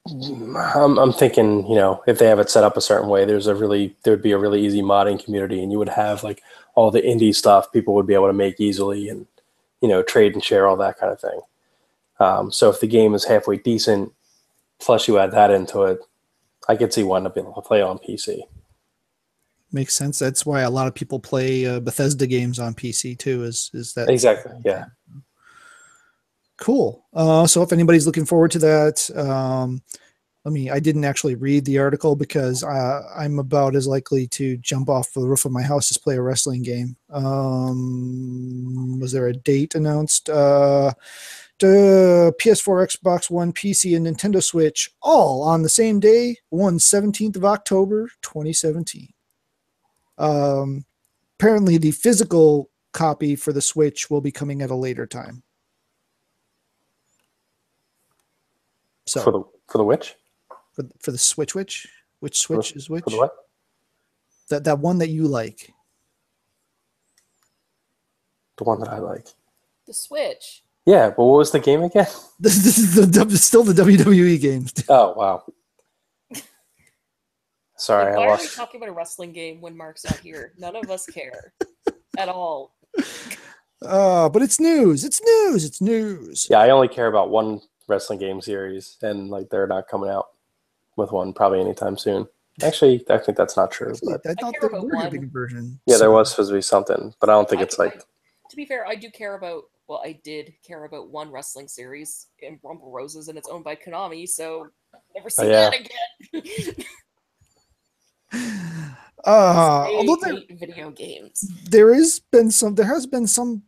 I'm thinking, if they have it set up a certain way, there would be a really easy modding community, and you would have like all the indie stuff people would be able to make easily, and trade and share, all that kind of thing. So if the game is halfway decent, plus you add that into it, I could see wanting to be able to play on PC. Makes sense. That's why a lot of people play Bethesda games on PC too. Is that exactly? Yeah. Cool. So if anybody's looking forward to that, I didn't actually read the article, because I'm about as likely to jump off the roof of my house as play a wrestling game. Was there a date announced? The PS4, Xbox One, PC, and Nintendo Switch all on the same day, 17th of October, 2017. Apparently the physical copy for the Switch will be coming at a later time. So for the which? For the Switch, which Switch is which? For the what? That one that you like. The one that I like. The Switch. Yeah, but what was the game again? This is still the WWE games. Oh, wow. Sorry, Like, I why are we lost. talking about a wrestling game when Mark's not here? None of us care at all. But it's news. It's news. It's news. Yeah, I only care about one wrestling game series, and like they're not coming out with one probably anytime soon. Actually, I think that's not true. Actually, But I thought care there about were one. getting a version. yeah, there soon. was supposed to be something, but I don't think it's like. To be fair, I do care about. Well, I did care about one wrestling series in Rumble Roses, and it's owned by Konami, so never see yeah. that again. Although I hate video games. there has been some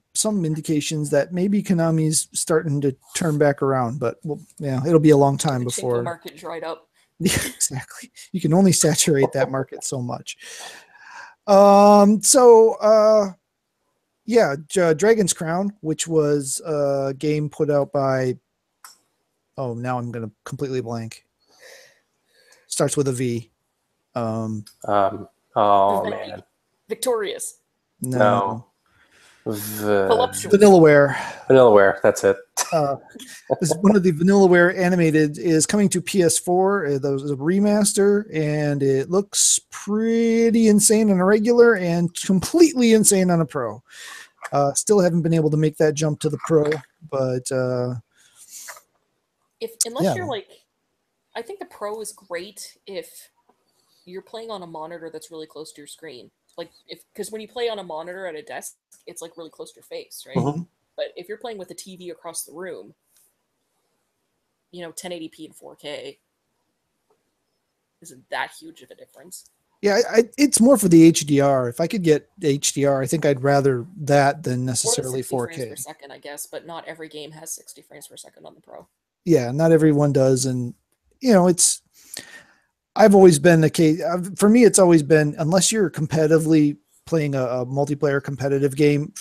indications that maybe Konami's starting to turn back around, but well, yeah, it'll be a long time The before. market dried up. Yeah, exactly. You can only saturate that market so much. Yeah, Dragon's Crown, which was a game put out by. Oh, now I'm gonna completely blank. Starts with a V. Oh man, Victorious. no. Voluptuous. Vanillaware. Vanillaware. That's it. This is one of the Vanillaware animated is coming to PS4. That was a remaster, and it looks pretty insane on a regular and completely insane on a pro. Still haven't been able to make that jump to the pro, but unless you're like, I think the pro is great if you're playing on a monitor that's really close to your screen. Like because when you play on a monitor at a desk, it's like really close to your face, right? Mhm. But if you're playing with a TV across the room, 1080p and 4K isn't that huge of a difference. Yeah, it's more for the HDR. If I could get HDR, I think I'd rather that than necessarily 60 4K. frames per second, I guess, but not every game has 60 frames per second on the Pro. Yeah, not everyone does, and it's. I've always been the case. For me, it's always been unless you're competitively playing a multiplayer competitive game,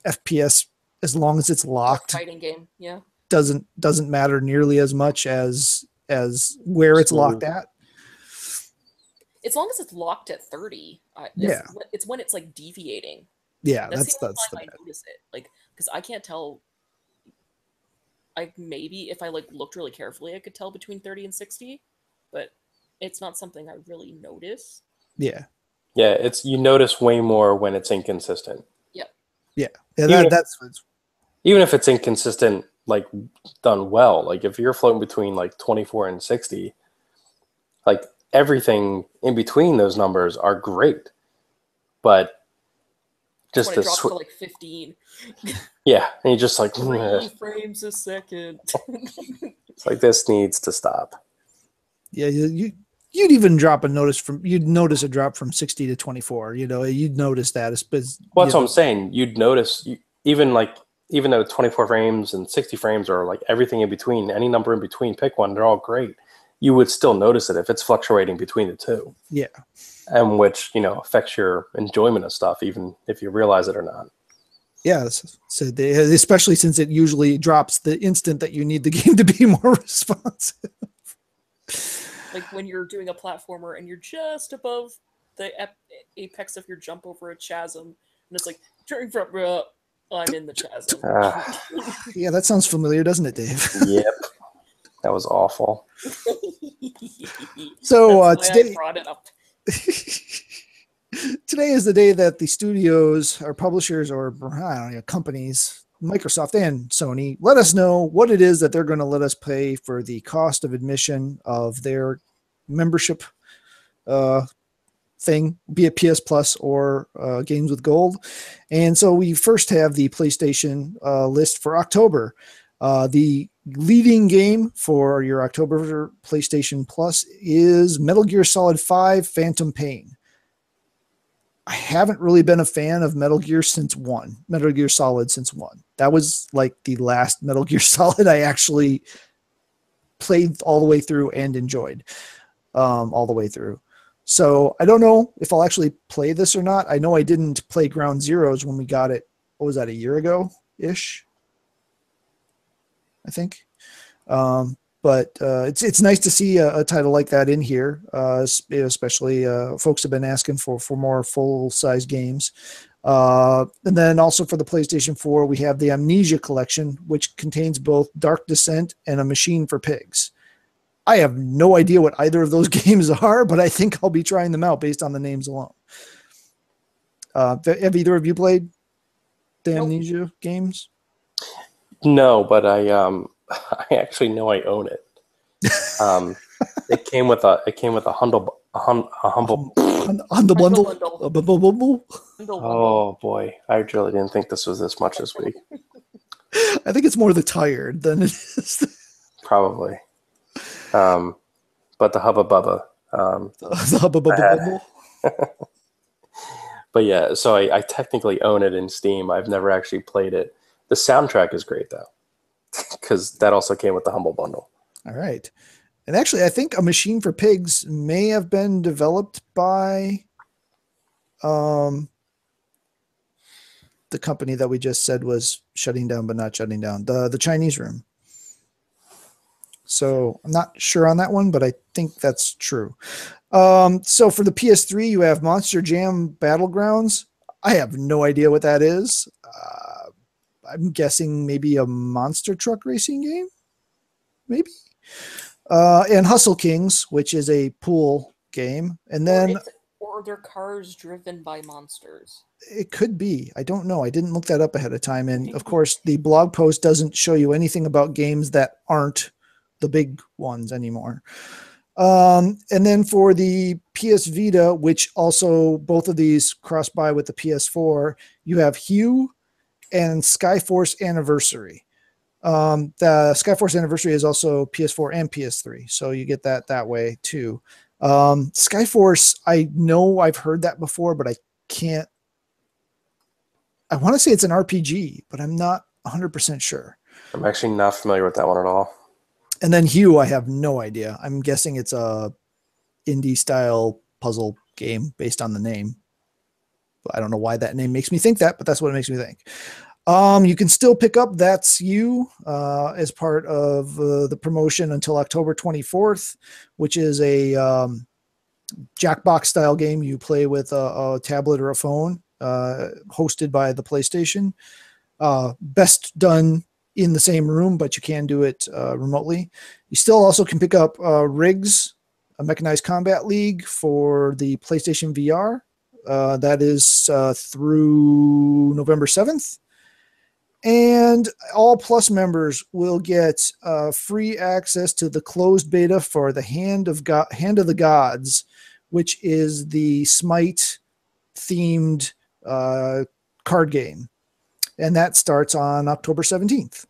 FPS as long as it's locked, Fighting game, yeah, doesn't matter nearly as much as where it's locked at. As long as it's locked at 30, it's when it's like deviating. Yeah, that's the the time I notice it. Like, because I can't tell. Maybe if I looked really carefully, I could tell between 30 and 60, but it's not something I really notice. Yeah. Yeah, you notice way more when it's inconsistent. Yep. Yeah. Even if it's inconsistent, like done well, like if you're floating between like 24 and 60, like everything in between those numbers are great, but just when it drops to like 15. Yeah, and you just like 3 frames a second. It's like this needs to stop. Yeah, you'd even drop you'd notice a drop from 60 to 24. You'd notice that. Well, that's what I'm saying. You'd notice even though 24 frames and 60 frames are like everything in between, any number in between, pick one, they're all great. You would still notice it if it's fluctuating between the two. Yeah. And which, affects your enjoyment of stuff, even if you realize it or not. Yeah, so especially since it usually drops the instant that you need the game to be more responsive. Like when you're doing a platformer and you're just above the apex of your jump over a chasm, and it's like, turning from, I'm in the chasm. Yeah, that sounds familiar, doesn't it, Dave? Yep. That was awful. So today I brought it up. Today is the day that the studios or publishers or companies, Microsoft and Sony, let us know what it is that they're going to let us pay for the cost of admission of their membership thing, be it PS Plus or Games with Gold. And so we first have the PlayStation list for October. The leading game for your October PlayStation Plus is Metal Gear Solid 5 Phantom Pain. I haven't really been a fan of Metal Gear Solid since 1. That was like the last Metal Gear Solid I actually played all the way through and enjoyed all the way through. So I don't know if I'll actually play this or not. I know I didn't play Ground Zeroes when we got it. What was that, a year ago-ish? I think. But it's nice to see a title like that in here, especially folks have been asking for more full-size games. And then also for the PlayStation 4, we have the Amnesia Collection, which contains both Dark Descent and A Machine for Pigs. I have no idea what either of those games are, but I think I'll be trying them out based on the names alone. Have either of you played the Amnesia games? No, but I actually know I own it. It came with a humble. On the bundle. Oh boy, I really didn't think this was this much this week. I think it's more the tired than it is. Probably. But the Hubba Bubba. The Hubba Bubba. But yeah, so I technically own it in Steam. I've never actually played it. The soundtrack is great though, because that also came with the Humble Bundle. All right. And actually, I think A Machine for Pigs may have been developed by the company that we just said was shutting down, but not shutting down, the Chinese Room. So I'm not sure on that one, but I think that's true. So for the PS3, you have Monster Jam Battlegrounds. I have no idea what that is. I'm guessing maybe a monster truck racing game, maybe. And Hustle Kings, which is a pool game, and then or they're cars driven by monsters. It could be. I don't know. I didn't look that up ahead of time, and of course, the blog post doesn't show you anything about games that aren't the big ones anymore. And then for the PS Vita, which also both of these cross by with the PS4, you have Hue and Skyforce Anniversary. The Skyforce Anniversary is also PS4 and PS3, so you get that way too. Skyforce, I know I've heard that before, but I want to say it's an RPG, but I'm not 100% sure. I'm actually not familiar with that one at all. And then Hue, I have no idea. I'm guessing it's a indie style puzzle game based on the name. But I don't know why that name makes me think that, but that's what it makes me think. You can still pick up That's You as part of the promotion until October 24th, which is a Jackbox style game you play with a tablet or a phone, hosted by the PlayStation. Best done in the same room, but you can do it remotely. You still also can pick up Rigs, a Mechanized Combat League for the PlayStation VR. That is through November 7th. And all Plus members will get free access to the closed beta for the Hand of the Gods, which is the Smite themed card game. And that starts on October 17th.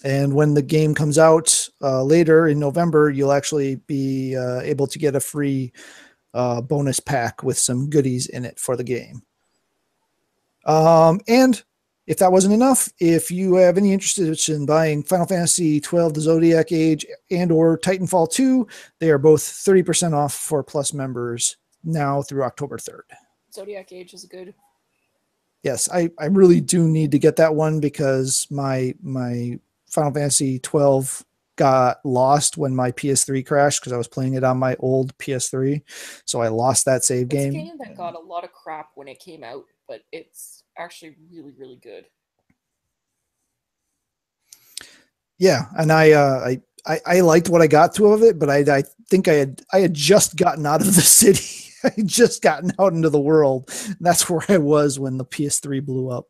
And when the game comes out later in November, you'll actually be able to get a free bonus pack with some goodies in it for the game. And if that wasn't enough, if you have any interest in buying Final Fantasy XII, The Zodiac Age, and or Titanfall 2, they are both 30% off for Plus members now through October 3rd. Zodiac Age is good. Yes, I really do need to get that one because my Final Fantasy 12 got lost when my PS3 crashed because I was playing it on my old PS3. So I lost that save game. It's a game that got a lot of crap when it came out, but it's actually really, really good. Yeah, and I liked what I got to of it, but I think I had just gotten out of the city. I had just gotten out into the world. And that's where I was when the PS3 blew up.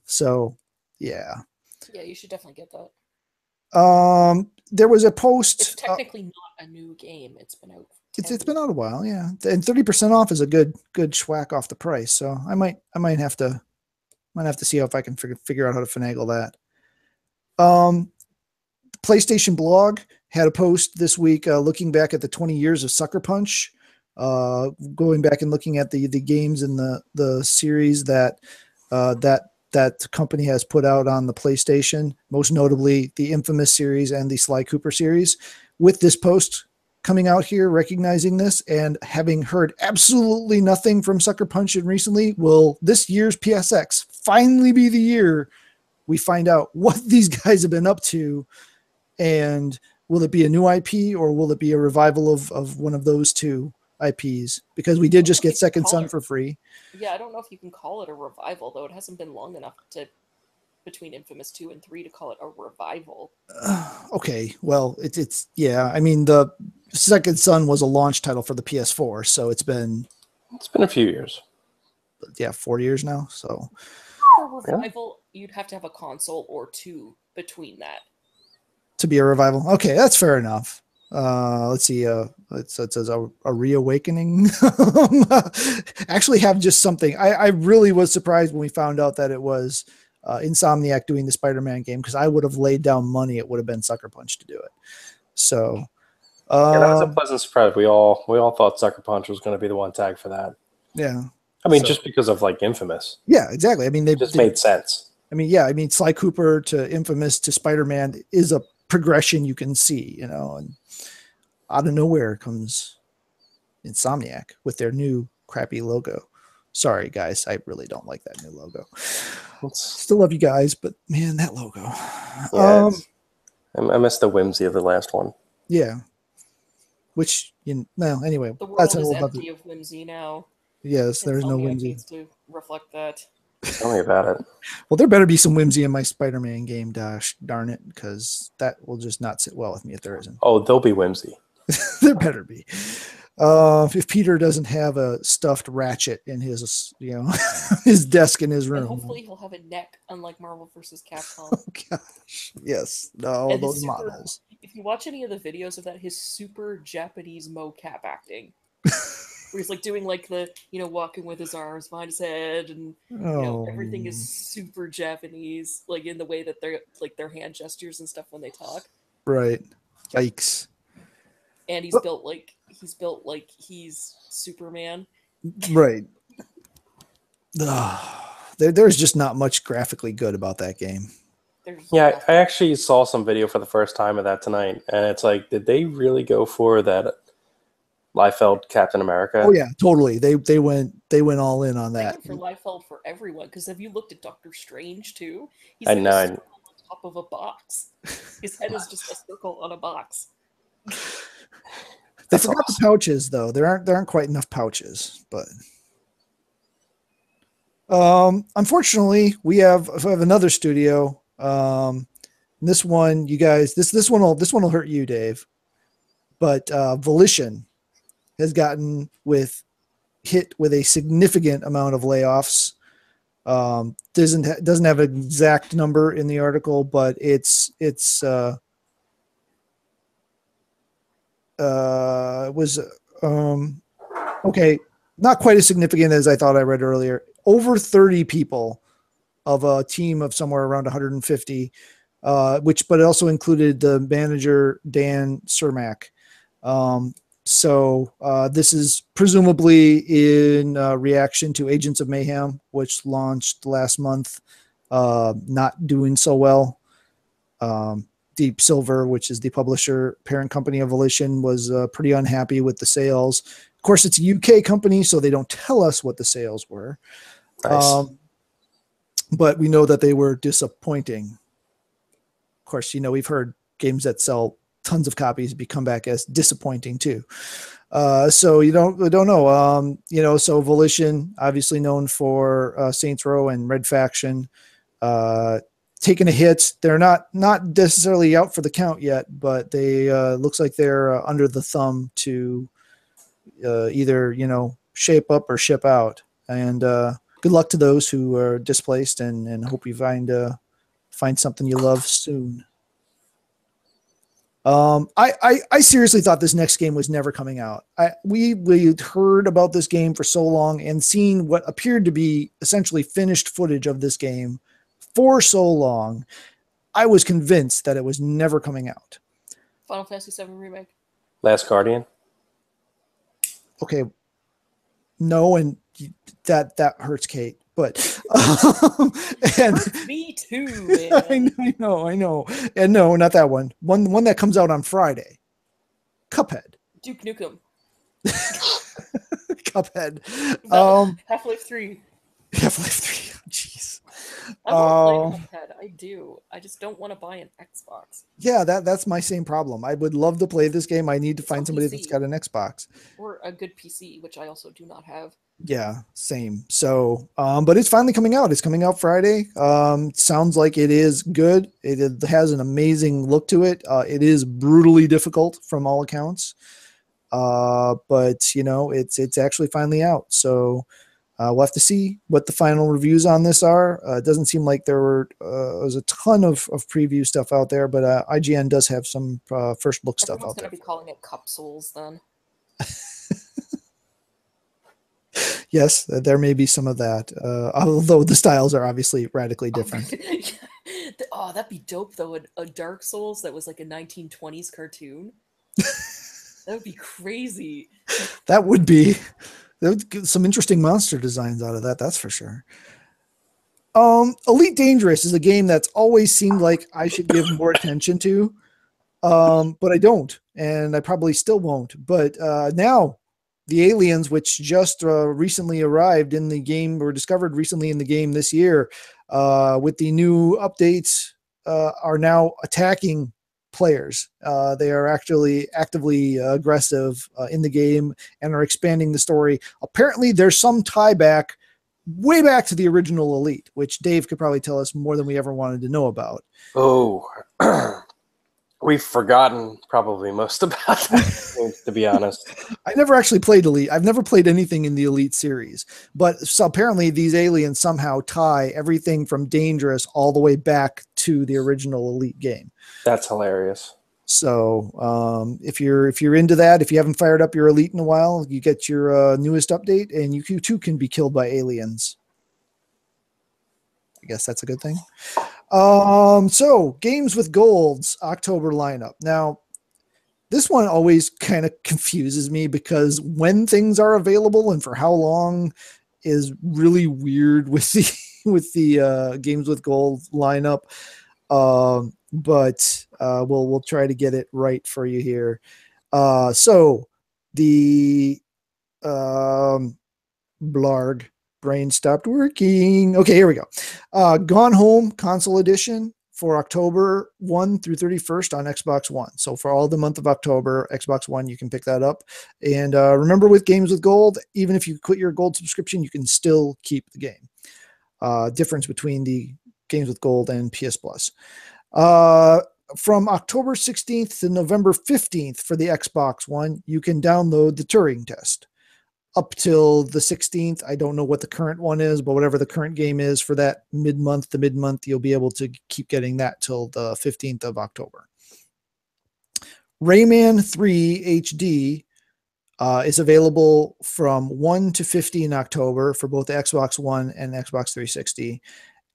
So, yeah. Yeah, you should definitely get that. There was a post. It's technically not a new game. It's been out. It's been out a while, yeah. And 30% off is a good schwack off the price. So I might have to see if I can figure out how to finagle that. PlayStation blog had a post this week looking back at the 20 years of Sucker Punch, going back and looking at the games in the series that company has put out on the PlayStation, most notably the Infamous series and the Sly Cooper series. With this post coming out here, recognizing this and having heard absolutely nothing from Sucker Punch recently, will this year's PSX finally be the year we find out what these guys have been up to? And will it be a new IP or will it be a revival of one of those two IPs because we did just get Second Call Son it- for free. Yeah, I don't know if you can call it a revival, though. It hasn't been long enough between Infamous 2 and 3 to call it a revival. Okay, well, it's yeah. I mean, the Second Son was a launch title for the PS4, so it's been a few years. 4 years now. So For revival, you'd have to have a console or two between that. to be a revival, okay, that's fair enough. Let's see. It says a reawakening. Actually, have just something. I really was surprised when we found out that it was Insomniac doing the Spider-Man game because I would have laid down money. It would have been Sucker Punch to do it. So yeah, that was a pleasant surprise. We all thought Sucker Punch was going to be the one tag for that. Yeah. I mean, just because of like Infamous. Yeah, exactly. I mean, they just made sense. I mean, yeah. I mean, Sly Cooper to Infamous to Spider-Man is a progression you can see, and out of nowhere comes Insomniac with their new crappy logo. Sorry, guys. I really don't like that new logo. Still love you guys, but man, that logo. Yeah, I miss the whimsy of the last one. Yeah. Which, anyway. The world is empty of whimsy now. Yes, there's no whimsy. Needs to reflect that. Tell me about it. Well, there better be some whimsy in my Spider-Man game, darn it, because that will just not sit well with me if there isn't. Oh, there'll be whimsy. There better be. If Peter doesn't have a stuffed Ratchet in his, his desk in his room. And hopefully he'll have a neck, unlike Marvel vs. Capcom. Oh, gosh. Yes. No, and those models. If you watch any of the videos of that, his super Japanese mocap acting. Where he's like doing like the, walking with his arms behind his head and, everything is super Japanese, like in the way that they're like their hand gestures and stuff when they talk. Right. Yikes. And he's built like he's Superman. Right. There's just not much graphically good about that game. Yeah, I actually saw some video for the first time of that tonight, and it's like, did they really go for that Liefeld Captain America? Oh yeah, totally. They went all in on that. For Liefeld for everyone, because have you looked at Doctor Strange too? He's like a circle on top of a box. His head is just a circle on a box. They forgot the pouches though. There aren't quite enough pouches, but unfortunately we have another studio. This one, you guys, this one will hurt you, Dave. But Volition has gotten hit with a significant amount of layoffs. Doesn't have an exact number in the article, but it was okay, not quite as significant as I thought I read earlier. Over 30 people of a team of somewhere around 150, but it also included the manager Dan Cermak. So this is presumably in reaction to Agents of Mayhem, which launched last month, not doing so well. Deep Silver, which is the publisher parent company of Volition, was pretty unhappy with the sales. Of course, it's a UK company, so they don't tell us what the sales were. Nice. But we know that they were disappointing. Of course, we've heard games that sell tons of copies become back as disappointing too. So we don't know. So Volition, obviously known for Saints Row and Red Faction, taking a hit. They're not necessarily out for the count yet, but they looks like they're under the thumb to either shape up or ship out. And good luck to those who are displaced, and hope you find something you love soon. I seriously thought this next game was never coming out. We heard about this game for so long and seen what appeared to be essentially finished footage of this game for so long. I was convinced that it was never coming out. Final Fantasy VII Remake. Last Guardian. Okay. No, and that hurts Kate, but and me too, man. I know. And no, not that one. One that comes out on Friday. Cuphead. Duke Nukem. Cuphead. Half-Life 3. Half-Life 3. Jeez. I want to play it on pad. I do. I just don't want to buy an Xbox. Yeah, that's my same problem. I would love to play this game. I need to find somebody PC. that's got an Xbox. Or a good PC, which I also do not have. Yeah, same. So, but it's finally coming out. It's coming out Friday. Sounds like it is good. It has an amazing look to it. It is brutally difficult from all accounts. But you know, it's actually finally out. So, we'll have to see what the final reviews on this are. It doesn't seem like there was a ton of preview stuff out there, but IGN does have some first look stuff out there. Everyone's going to be calling it Capsules then. Yes, there may be some of that, although the styles are obviously radically different. Oh, that'd be dope, though. A Dark Souls that was like a 1920s cartoon. That would be crazy. That would be. There would get some interesting monster designs out of that, that's for sure. Elite Dangerous is a game that's always seemed like I should give more attention to, but I don't, and I probably still won't. But now, the aliens, which just recently arrived in the game, were discovered recently in the game this year, with the new updates, are now attacking players. They are actually actively aggressive in the game and are expanding the story. Apparently, there's some tie back way back to the original Elite, which Dave could probably tell us more than we ever wanted to know about. Oh, we've forgotten probably most about that, to be honest. I never actually played Elite. I've never played anything in the Elite series, but so apparently these aliens somehow tie everything from Dangerous all the way back to the original Elite game. That's hilarious. So if you're into that, if you haven't fired up your Elite in a while, you get your newest update, and you too can be killed by aliens. I guess that's a good thing. So Games with Gold's October lineup. Now, this one always kind of confuses me because when things are available and for how long is really weird with the Games with Gold lineup. But we'll try to get it right for you here. So the blarg brain stopped working. Okay, here we go. Gone Home Console Edition for October 1 through 31st on Xbox One. So for all the month of October, Xbox One, you can pick that up. And remember, with Games with Gold, even if you quit your Gold subscription, you can still keep the game. Difference between the Games with Gold and PS Plus. From October 16th to November 15th for the Xbox One, you can download the Turing Test. Up till the 16th, I don't know what the current one is, but whatever the current game is for that mid-month to mid-month, you'll be able to keep getting that till the 15th of October. Rayman 3 HD is available from 1 to 15 October for both the Xbox One and Xbox 360.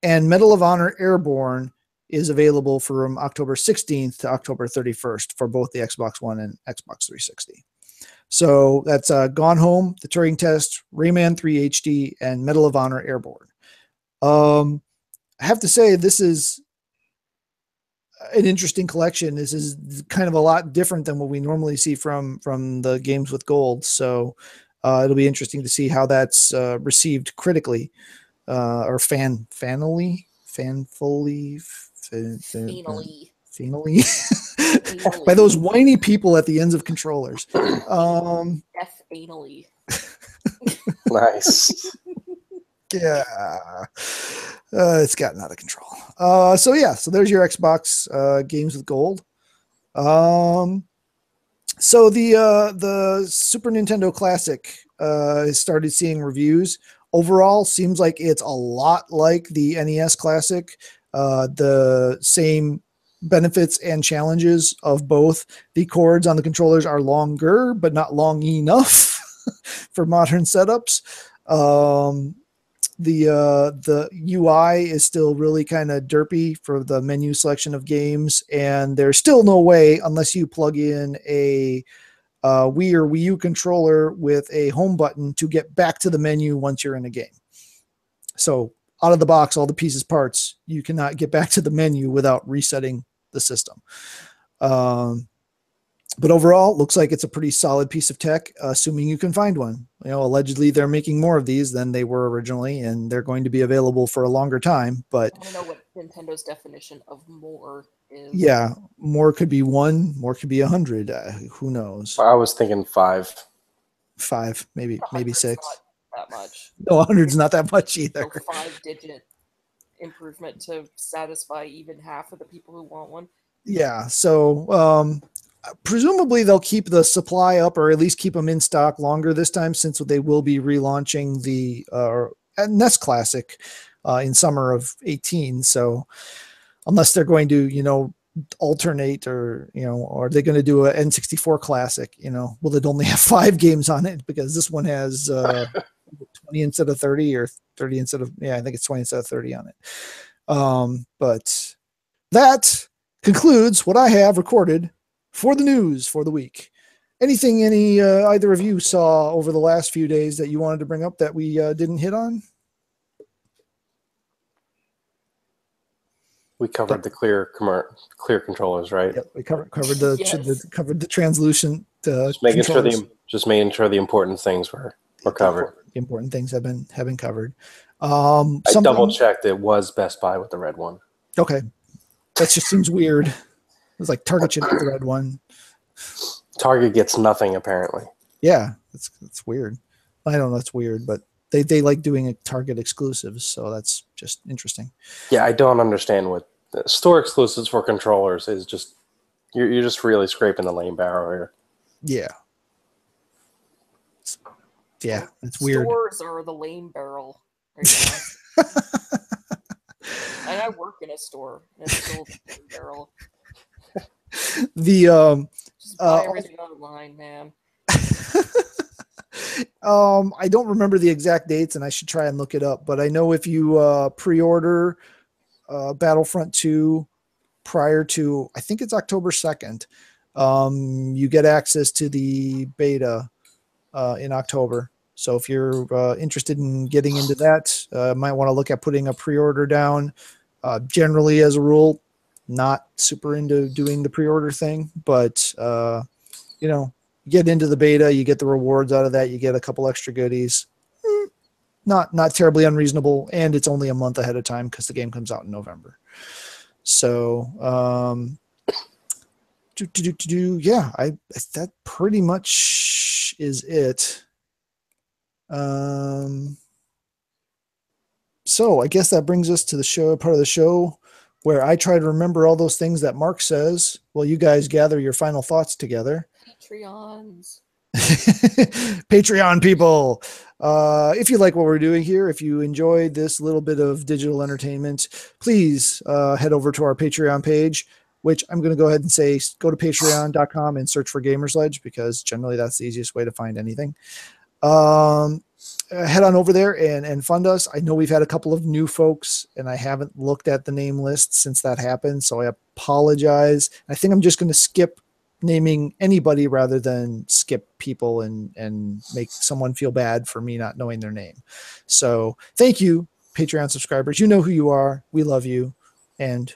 And Medal of Honor Airborne is available from October 16th to October 31st for both the Xbox One and Xbox 360. So that's Gone Home, the Turing Test, Rayman 3 HD, and Medal of Honor Airborne. I have to say, this is an interesting collection. This is kind of a lot different than what we normally see from the Games with Gold. So it'll be interesting to see how that's received critically or fanfully. By those whiny people at the ends of controllers. Anally. Nice. Yeah. It's gotten out of control. So there's your Xbox Games with Gold. So the Super Nintendo Classic has started seeing reviews. Overall, seems like it's a lot like the NES Classic. The same benefits and challenges of both. The cords on the controllers are longer, but not long enough for modern setups. The UI is still really kind of derpy for the menu selection of games, and there's still no way, unless you plug in a Wii or Wii U controller with a home button, to get back to the menu once you're in a game. So out of the box, all the pieces, parts, you cannot get back to the menu without resetting the system. But overall, looks like it's a pretty solid piece of tech, assuming you can find one. Allegedly they're making more of these than they were originally, and they're going to be available for a longer time. But I want to know what Nintendo's definition of more is. yeah, more could be 1, more could be 100. Who knows? I was thinking 5. 5, maybe 6. Not that much. No, 100's not that much either. No 5-digit improvement to satisfy even half of the people who want one. Yeah, so presumably they'll keep the supply up, or at least keep them in stock longer this time, since they will be relaunching the NES Classic in summer of 18. So unless they're going to, alternate, or are they going to do a N64 Classic? Will it only have 5 games on it because this one has 20 instead of 30, or 30 instead of, I think it's 20 instead of 30 on it. But that concludes what I have recorded for the news for the week. Anything either of you saw over the last few days that you wanted to bring up that we didn't hit on? We covered the clear controllers, right? Yep, we covered the Yes. covered the translucent. Just making sure the important things were covered. The important things have been covered. I double checked. It was Best Buy with the red one. Okay, that just seems weird. It was like Target should have the red one. Target gets nothing apparently. Yeah, that's weird. I don't know. It's weird, but they like doing Target exclusives, so that's just interesting. Yeah, I don't understand what store exclusives for controllers is. Just you're just really scraping the lane barrel here. Yeah. Yeah, it's weird. Stores are the lane barrel right now. And I work in a store, and it's still the lane barrel. Just buy everything online, man. I don't remember the exact dates, and I should try and look it up. But I know if you pre-order Battlefront 2 prior to, I think it's October 2nd, you get access to the beta in October. So if you're interested in getting into that, might want to look at putting a pre-order down. Generally, as a rule, not super into doing the pre-order thing, but get into the beta, you get the rewards out of that, you get a couple extra goodies. Not terribly unreasonable, and it's only a month ahead of time because the game comes out in November. So yeah, that pretty much is it. So I guess that brings us to the part of the show where I try to remember all those things that Mark says while you guys gather your final thoughts together. Patreons. Patreon people. If you like what we're doing here, if you enjoyed this little bit of digital entertainment, please head over to our Patreon page, which I'm going to go ahead and say, go to patreon.com and search for Gamersledge, because generally that's the easiest way to find anything. Head on over there and fund us. I know we've had a couple of new folks, and I haven't looked at the name list since that happened, so I apologize. I think I'm just going to skip naming anybody rather than skip people and make someone feel bad for me not knowing their name. So thank you, Patreon subscribers. You know who you are. We love you. And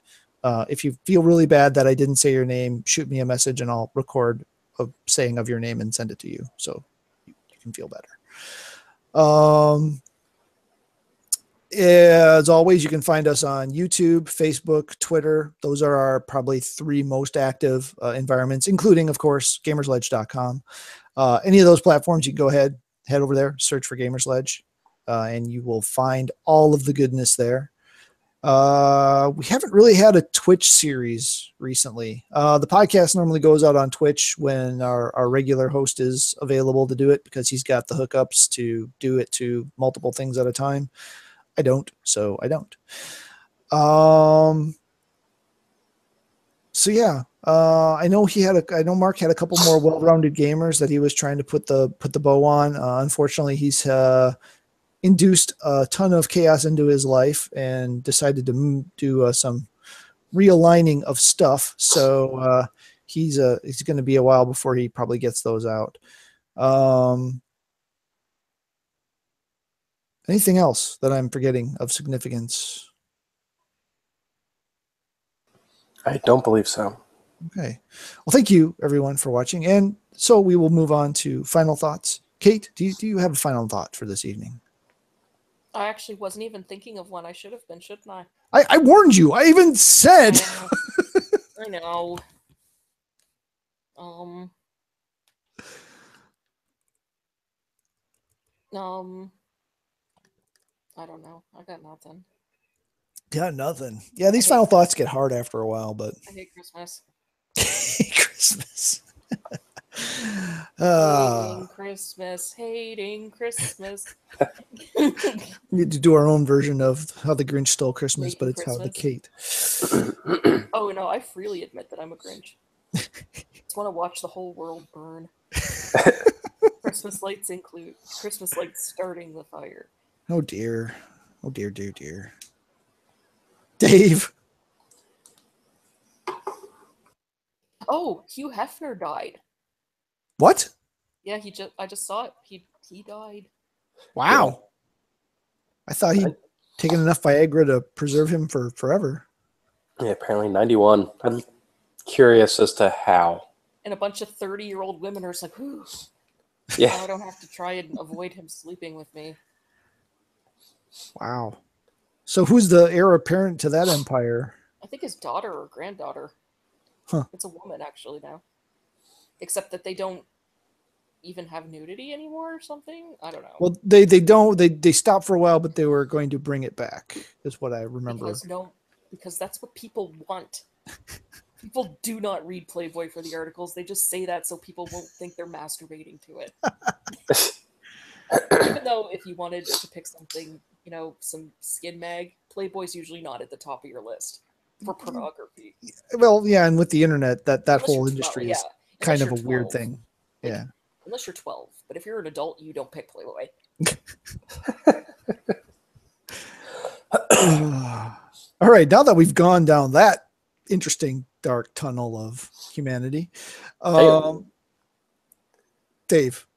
if you feel really bad that I didn't say your name, shoot me a message and I'll record a saying of your name and send it to you so you can feel better. As always, you can find us on YouTube, Facebook, Twitter. Those are our probably 3 most active environments, including, of course, Gamersledge.com. Any of those platforms, you can go ahead, head over there, search for Gamersledge, and you will find all of the goodness there. We haven't really had a Twitch series recently. The podcast normally goes out on Twitch when our regular host is available to do it, because he's got the hookups to do it to multiple things at a time. I don't, so I don't. So yeah, I know Mark had a couple more well-rounded gamers that he was trying to put the bow on. Unfortunately, he's induced a ton of chaos into his life and decided to do some realigning of stuff. So he's going to be a while before he probably gets those out. Anything else that I'm forgetting of significance? I don't believe so. Okay. Well, thank you everyone for watching. And so we will move on to final thoughts. Kate, do you have a final thought for this evening? I actually wasn't even thinking of one. I should have been, shouldn't I? I warned you. I even said. I know. Um. I don't know. I got nothing. Yeah, nothing. Yeah, these final thoughts get hard after a while, but I hate Christmas. Christmas. Hating Christmas. Hating Christmas. We need to do our own version of how the Grinch stole Christmas, Lady but it's how the Kate. Oh no, I freely admit that I'm a Grinch. Just want to watch the whole world burn. Christmas lights include Christmas lights starting the fire. Oh dear. Oh dear, dear, dear. Dave. Oh, Hugh Hefner died. What? Yeah, I just saw it. He died. Wow. I thought he'd taken enough Viagra to preserve him for forever. Yeah, apparently 91. I'm curious as to how. And a bunch of 30-year-old women are just like, whew. Yeah. Now I don't have to try and avoid him sleeping with me. Wow. So who's the heir apparent to that empire? I think his daughter or granddaughter. Huh. It's a woman actually now. Except that they don't even have nudity anymore or something. I don't know. Well, they stopped for a while, but they were going to bring it back, is what I remember. Because that's what people want. People do not read Playboy for the articles. They just say that so people won't think they're masturbating to it. Even though if you wanted to pick something, some skin mag, Playboy's usually not at the top of your list for pornography. Well, yeah, and with the internet, that Unless whole industry is kind of a weird thing. Yeah. Unless you're 12. But if you're an adult, you don't pick Playboy. All right, now that we've gone down that interesting dark tunnel of humanity, Dave,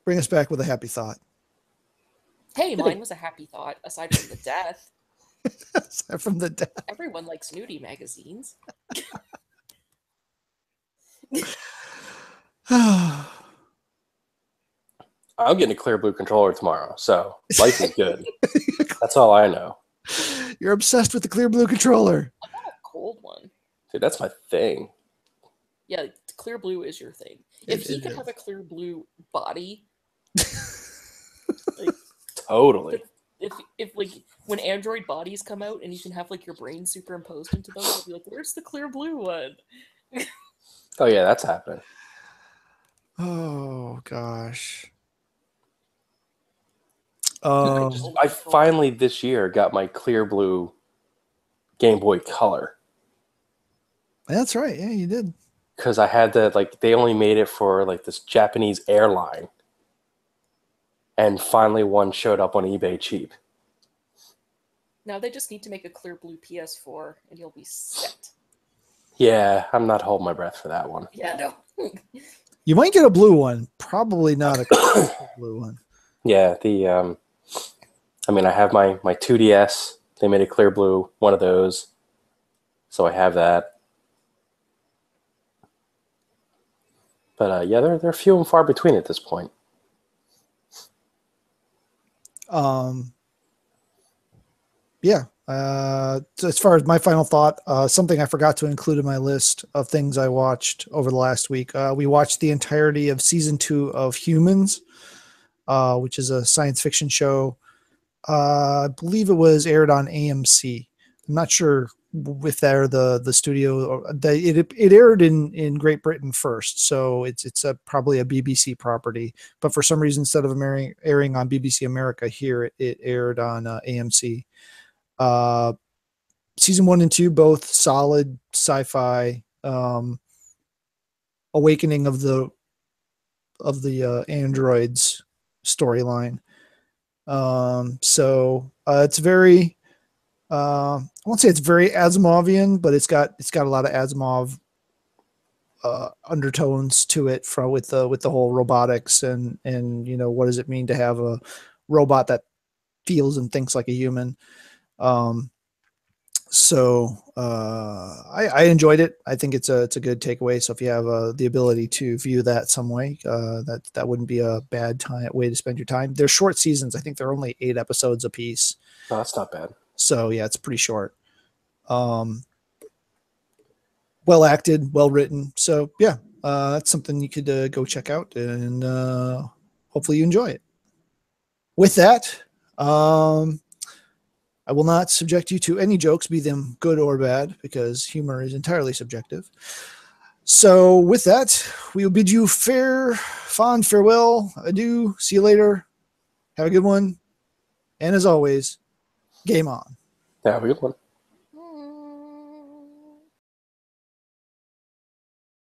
bring us back with a happy thought. Hey, mine was a happy thought, aside from the death. Aside from the death. Everyone likes nudie magazines. I'm getting a clear blue controller tomorrow, so life is good. That's all I know. You're obsessed with the clear blue controller. I got a cold one. Dude, that's my thing. Yeah, clear blue is your thing. If he could have a clear blue body, totally. If like when Android bodies come out and you can have like your brain superimposed into them, I'll be like, "Where's the clear blue one?" Oh yeah, that's happening. Oh gosh. I finally this year got my clear blue Game Boy Color. That's right. Yeah, you did. Because I had they only made it for this Japanese airline. And finally one showed up on eBay cheap. Now they just need to make a clear blue PS4 and you'll be set. Yeah, I'm not holding my breath for that one. Yeah, no. You might get a blue one. Probably not a blue one. Yeah, I have my 2DS. They made a clear blue, one of those. So I have that. But yeah, they're few and far between at this point. Yeah. So as far as my final thought, something I forgot to include in my list of things I watched over the last week. We watched the entirety of season 2 of Humans, which is a science fiction show. I believe it was aired on AMC. I'm not sure if they're the studio. It aired in Great Britain first, so it's probably a BBC property. But for some reason, instead of airing on BBC America here, it aired on AMC. Season 1 and 2 both solid sci-fi. Awakening of the androids storyline. So it's very I won't say it's very Asimovian, but it's got a lot of Asimov undertones to it with the whole robotics and what does it mean to have a robot that feels and thinks like a human. So I enjoyed it. I think it's a good takeaway. So if you have the ability to view that some way, that wouldn't be a bad way to spend your time. They're short seasons. I think they're only 8 episodes a piece. No, that's not bad. So yeah, it's pretty short. Well acted, well written. So yeah, that's something you could go check out, and hopefully you enjoy it. With that, I will not subject you to any jokes, be them good or bad, because humor is entirely subjective. So with that, we will bid you fond farewell, adieu, see you later, have a good one, and as always, game on. Have a good one.